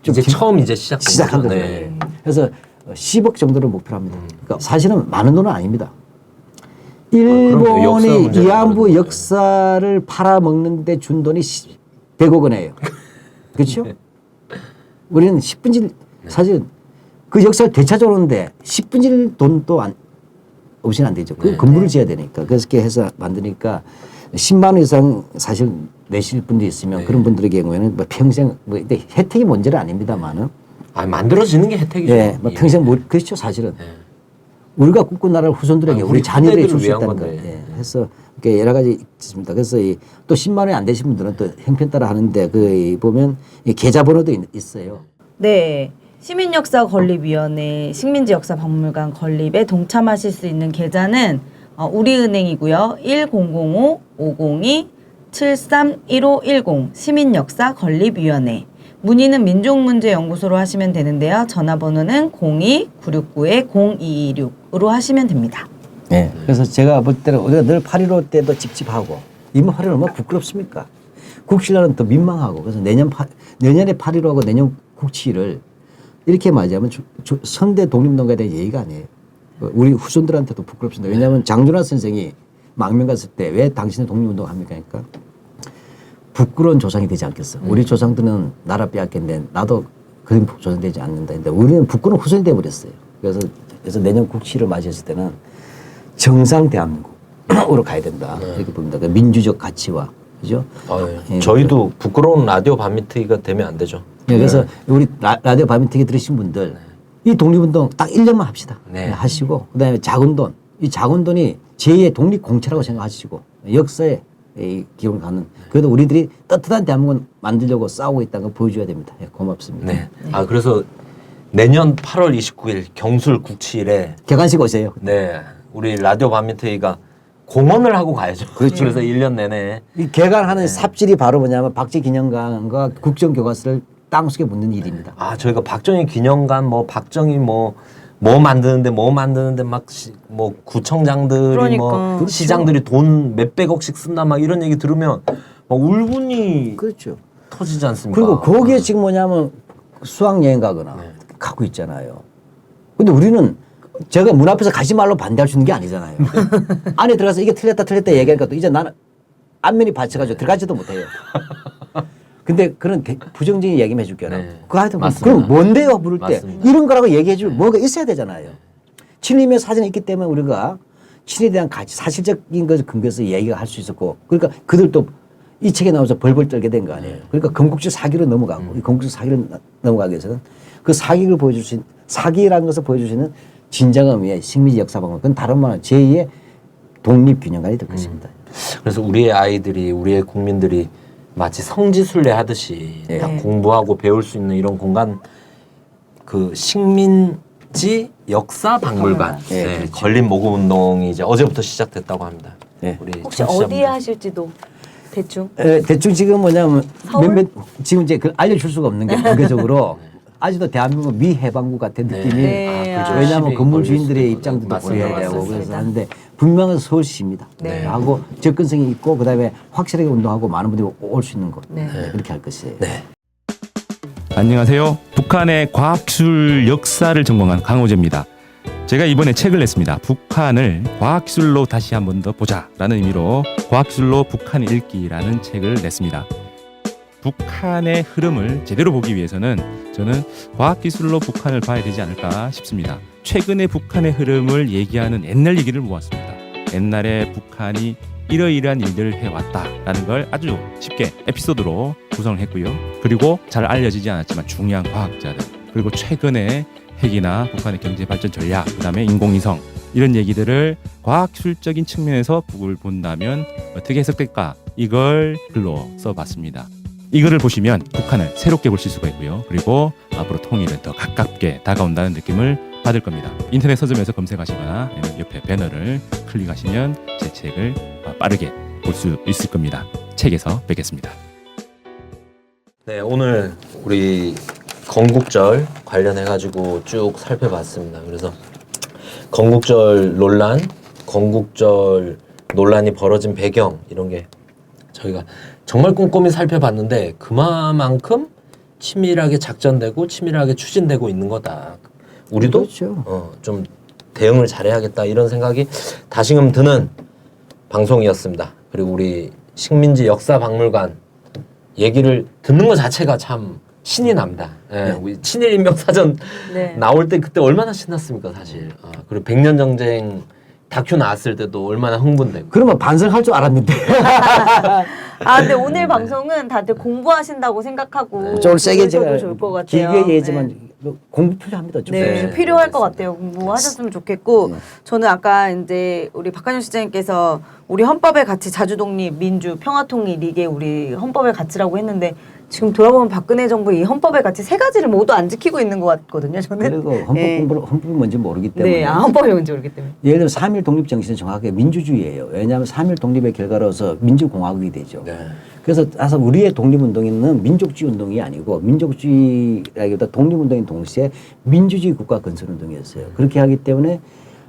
좀 이제 처음 이제 시작한 거죠. 네. 그래서 10억 정도를 목표로 합니다. 그러니까 사실은 많은 돈은 아닙니다. 일본이 역사 문제는 위안부 다른 역사를 팔아먹는데 준 돈이 100억 원이에요. 그렇죠? 우리는 10분지 사실 그 역사를 되찾아오는데 10분의 1 돈도 없이는 안 되죠. 그 건물을 지어야 되니까. 그래서 이렇게 해서 만드니까 10만 원 이상 사실 내실 분도 있으면 그런 분들의 경우에는 뭐 평생 뭐 혜택이 문제는 아닙니다만은 만들어지는 게 혜택이죠. 예, 뭐 평생 그렇죠 사실은. 우리가 꿈꾼 나라를 후손들에게 우리 우리 자녀들에게 줄 수 위한 있다는 건데. 거예요. 예. 해서 이렇게 여러 가지 있습니다. 그래서 또 10만 원이 안 되신 분들은 또 형편 따라 하는데 그 보면 이 계좌번호도 있어요. 네. 시민역사건립위원회 식민지 역사박물관 건립에 동참하실 수 있는 계좌는 우리은행이고요. 1005-502-731510 시민역사건립위원회. 문의는 민족문제연구소로 하시면 되는데요. 전화번호는 02-969-0226으로 하시면 됩니다. 네. 그래서 제가 볼 때는 우리가 늘 8.15 때도 찝찝하고 이번 8.15 얼마나 부끄럽습니까? 국시라는 더 민망하고 그래서 내년에 8.15하고 내년 국치를 이렇게 맞이하면 선대 독립운동가에 대한 예의가 아니에요. 우리 후손들한테도 부끄럽습니다. 왜냐하면 장준하 선생이 망명 갔을 때 왜 당신은 독립운동 합니까? 그러니까 부끄러운 조상이 되지 않겠어. 우리 조상들은 나라 빼앗겠는데 나도 그런 조상되지 않는다. 근데 우리는 부끄러운 후손이 되어버렸어요. 그래서 내년 국치를 맞이했을 때는 정상 대한민국으로 가야 된다. 이렇게 봅니다. 그 민주적 가치와 그죠? 예, 저희도 부끄러운 라디오 반미트기가 되면 안 되죠. 예, 그래서 우리 라디오 밤미팅에 들으신 분들 이 독립운동 딱 1년만 합시다. 네. 하시고 그다음에 작은 돈, 이 작은 돈이 제2의 독립공채라고 생각하시고 역사에 이 기록을 갖는 그래도 우리들이 떳떳한 대한민국을 만들려고 싸우고 있다는 걸 보여줘야 됩니다. 예, 고맙습니다. 네. 그래서 내년 8월 29일 경술 국치일에 개관식 오세요. 네. 우리 라디오 반미트기가 공헌을 하고 가야죠. 그렇죠. 그래서 1년 내내 이 개관하는 삽질이 바로 뭐냐면 박제기념관과 국정교과서를 땅속에 묻는 일입니다. 저희가 박정희 기념관 박정희 뭐 만드는데 막 뭐 구청장들이 그러니까. 시장들이 돈 몇백억씩 쓴다 막 이런 얘기 들으면 막 울분이 그렇죠. 터지지 않습니까? 그리고 거기에 지금 뭐냐면 수학여행 가거나 가고 있잖아요. 근데 우리는 제가 문 앞에서 가지 말로 반대할 수 있는 게 아니잖아요. 안에 들어가서 이게 틀렸다 얘기하니까 또 이제 나는 안면이 받쳐가지고 들어가지도 못해요. 근데 그런 부정적인 얘기만 해줄게요. 그거 하여튼 그럼 뭔데요? 부를 때 맞습니다. 이런 거라고 얘기해줄 뭐가 있어야 되잖아요. 친일의 사전이 있기 때문에 우리가 친일에 대한 가치, 사실적인 것을 근거해서 얘기가 할 수 있었고 그러니까 그들도 이 책에 나와서 벌벌 떨게 된 거 아니에요. 그러니까 건국적 사기로 넘어가고 이 건국적 사기로 넘어가기 위해서는 그 사기를 보여줄 수 있는 사기라는 것을 보여줄 수 있는 진정한 의미의 식민지 역사박물관 그건 다른 말은 제2의 독립균형관이 될 것입니다. 그래서 우리의 아이들이 우리의 국민들이 마치 성지순례 하듯이 네. 다 공부하고 배울 수 있는 이런 공간 그 식민지 역사박물관 네, 네, 그렇죠. 건립 모금 운동이 이제 어제부터 시작됐다고 합니다. 네. 우리 혹시 청취자분들. 어디에 하실지도 대충? 대충 지금 뭐냐면 서울? 지금 이제 그 알려줄 수가 없는 게 공개적으로 아직도 대한민국 미해방구 같은 느낌이 네. 그렇죠. 왜냐하면 시비 건물 걸릴 수도 주인들의 있고. 입장도 맞습니다. 보여야 되고 맞습니다. 그래서 하는데 분명한 서울시입니다. 네. 하고 접근성이 있고 그다음에 확실하게 운동하고 많은 분들이 올 수 있는 곳 네. 그렇게 할 것이에요. 네. 안녕하세요. 북한의 과학기술 역사를 전공한 강호재입니다. 제가 이번에 책을 냈습니다. 북한을 과학기술로 다시 한 번 더 보자라는 의미로 과학기술로 북한 읽기라는 책을 냈습니다. 북한의 흐름을 제대로 보기 위해서는 저는 과학기술로 북한을 봐야 되지 않을까 싶습니다. 최근에 북한의 흐름을 얘기하는 옛날 얘기를 모았습니다. 옛날에 북한이 이러이러한 일들을 해왔다라는 걸 아주 쉽게 에피소드로 구성을 했고요. 그리고 잘 알려지지 않았지만 중요한 과학자들 그리고 최근에 핵이나 북한의 경제발전 전략 그다음에 인공위성 이런 얘기들을 과학기술적인 측면에서 북을 본다면 어떻게 해석될까 이걸 글로 써봤습니다. 이거를 보시면 북한을 새롭게 보실 수가 있고요. 그리고 앞으로 통일은 더 가깝게 다가온다는 느낌을 받을 겁니다. 인터넷 서점에서 검색하시거나 아니면 옆에 배너를 클릭하시면 제 책을 빠르게 볼 수 있을 겁니다. 책에서 뵙겠습니다. 네, 오늘 우리 건국절 관련해가지고 쭉 살펴봤습니다. 그래서 건국절 논란이 벌어진 배경 이런 게 저희가 정말 꼼꼼히 살펴봤는데 그만큼 치밀하게 작전되고 치밀하게 추진되고 있는 거다. 우리도 그렇죠. 좀 대응을 잘해야겠다 이런 생각이 다시금 드는 방송이었습니다. 그리고 우리 식민지 역사박물관 얘기를 듣는 것 자체가 참 신이 납니다. 예, 우리 친일 인명 사전 네. 나올 때 그때 얼마나 신났습니까, 사실. 그리고 백년 정쟁 다큐 나왔을 때도 얼마나 흥분되고. 그러면 반성할 줄 알았는데. 근데 오늘 방송은 다들 공부하신다고 생각하고 좀 세게 제가 들으셔도 좋을 것 같아요. 길게 얘기했지만 공부 필요합니다. 좀. 네, 네. 필요할 것 같아요. 공부하셨으면 좋겠고 저는 아까 이제 우리 박한영 시장님께서 우리 헌법의 가치 자주독립, 민주, 평화통일 이게 우리 헌법의 가치라고 했는데 지금 돌아보면 박근혜 정부 이 헌법의 가치 세 가지를 모두 안 지키고 있는 것 같거든요. 저는. 그리고 헌법 네. 공부를 헌법이 뭔지 모르기 때문에. 네, 헌법이 뭔지 모르기 때문에. 예를 들면 3.1 독립 정신은 정확하게 민주주의예요. 왜냐하면 3.1 독립의 결과로서 민주공화국이 되죠. 네. 그래서 사실 우리의 독립운동은 민족주의 운동이 아니고 민족주의라기보다 독립운동인 동시에 민주주의 국가 건설운동이었어요. 그렇게 하기 때문에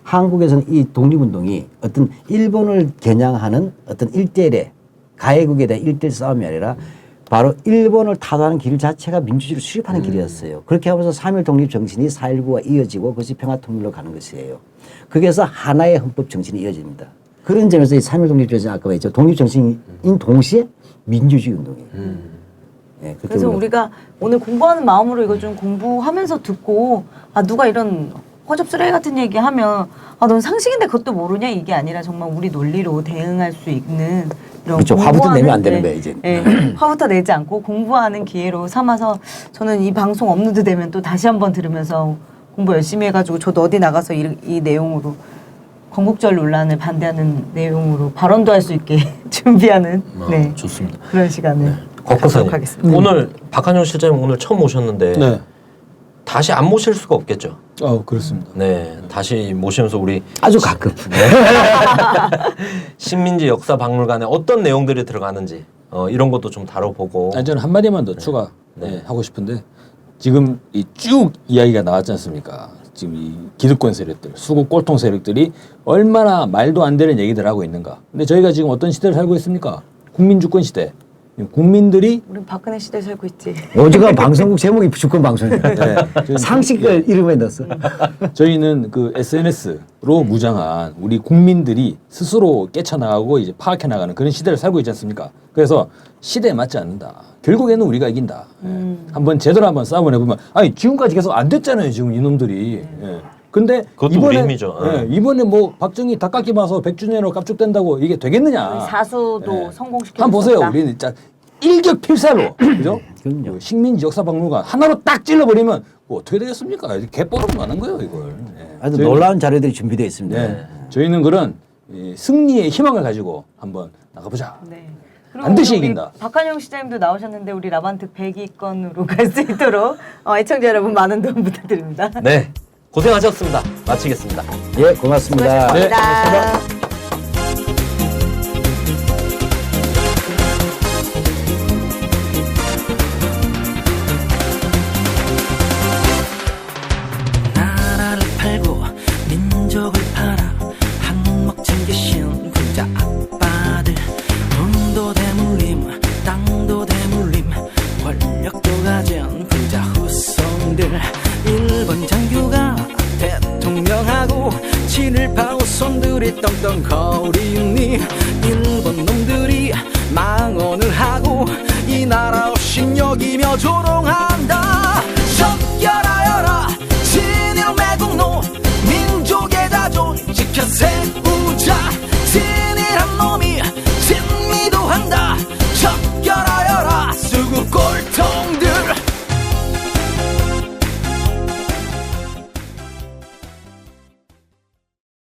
한국에서는 이 독립운동이 어떤 일본을 겨냥하는 어떤 일대일의 가해국에 대한 일대일 싸움이 아니라 바로 일본을 타도하는 길 자체가 민주주의를 수립하는 길이었어요. 그렇게 하면서 3.1 독립 정신이 4.19와 이어지고 그것이 평화통일로 가는 것이에요. 그래서 하나의 헌법 정신이 이어집니다. 그런 점에서 이 3.1 독립 정신 아까 말했죠. 독립 정신인 동시에 민주주의 운동이에요. 네, 그래서 우리가 오늘 공부하는 마음으로 이거 좀 공부하면서 듣고 누가 이런 허접쓰레기 같은 얘기하면 넌 상식인데 그것도 모르냐 이게 아니라 정말 우리 논리로 대응할 수 있는 이런 그렇죠. 화부터 공부하는- 내면 안 되는 네. 거예요, 이제. 네. 화부터 내지 않고 공부하는 기회로 삼아서 저는 이 방송 업로드 되면 또 다시 한번 들으면서 공부 열심히 해가지고 저도 어디 나가서 이 내용으로 건국절 논란을 반대하는 내용으로 발언도 할 수 있게 준비하는 네. 좋습니다. 그런 시간을 곽 갖도록 박사님, 하겠습니다. 오늘 박한영 실장님 오늘 처음 오셨는데 네. 다시 안 모실 수가 없겠죠. 그렇습니다. 네, 다시 모시면서 우리 아주 가끔. 식민지 역사박물관에 어떤 내용들이 들어가는지 이런 것도 좀 다뤄보고. 아니, 저는 한마디만 더 추가 하고 싶은데 지금 이 쭉 이야기가 나왔지 않습니까? 지금 이 기득권 세력들, 수구 꼴통 세력들이 얼마나 말도 안 되는 얘기들 하고 있는가. 근데 저희가 지금 어떤 시대를 살고 있습니까? 국민주권 시대. 국민들이 우리 박근혜 시대에 살고 있지. 오죽하면 방송국 제목이 주권 방송이에요. 저희는- 상식을 이름에 넣었어. 저희는 그 SNS로 무장한 우리 국민들이 스스로 깨쳐나가고 이제 파악해 나가는 그런 시대를 살고 있지 않습니까? 그래서 시대에 맞지 않는다. 결국에는 우리가 이긴다. 한번 제대로 한번 싸움을 해보면 아니 지금까지 계속 안 됐잖아요. 지금 이놈들이. 예. 근데 그것도 우리 힘이죠. 이번에 뭐 박정희 닭깎이 마서 100주년으로 깝죽된다고 이게 되겠느냐? 사수도 예. 성공시켜. 한번 보세요. 우리는 진짜 일격필살로 그죠? 그럼요. 그 식민지 역사박물관 하나로 딱 찔러버리면 뭐 어떻게 되겠습니까? 개뽀록 나는 거예요 이걸. 예. 아주 저희는- 놀라운 자료들이 준비되어 있습니다. 네. 저희는 그런 승리의 희망을 가지고 한번 나가보자. 네. 그리고 반드시 우리 이긴다. 박한영 시장님도 나오셨는데 우리 라반특 100위권으로 갈 수 있도록 애청자 여러분 많은 도움 부탁드립니다. 네, 고생하셨습니다. 마치겠습니다. 예, 고맙습니다. 수고하셨습니다. 나라를 팔고 민족을 팔아 한몫 챙기신 부자 아빠들 돈도 대물림 땅도 대물림 권력도 가진 부자 후손들 일본 장교가 대통령하고 친일파 후손들이 떵떵거리니 일본 놈들이 망언을 하고 이 나라 없인 여기며 조롱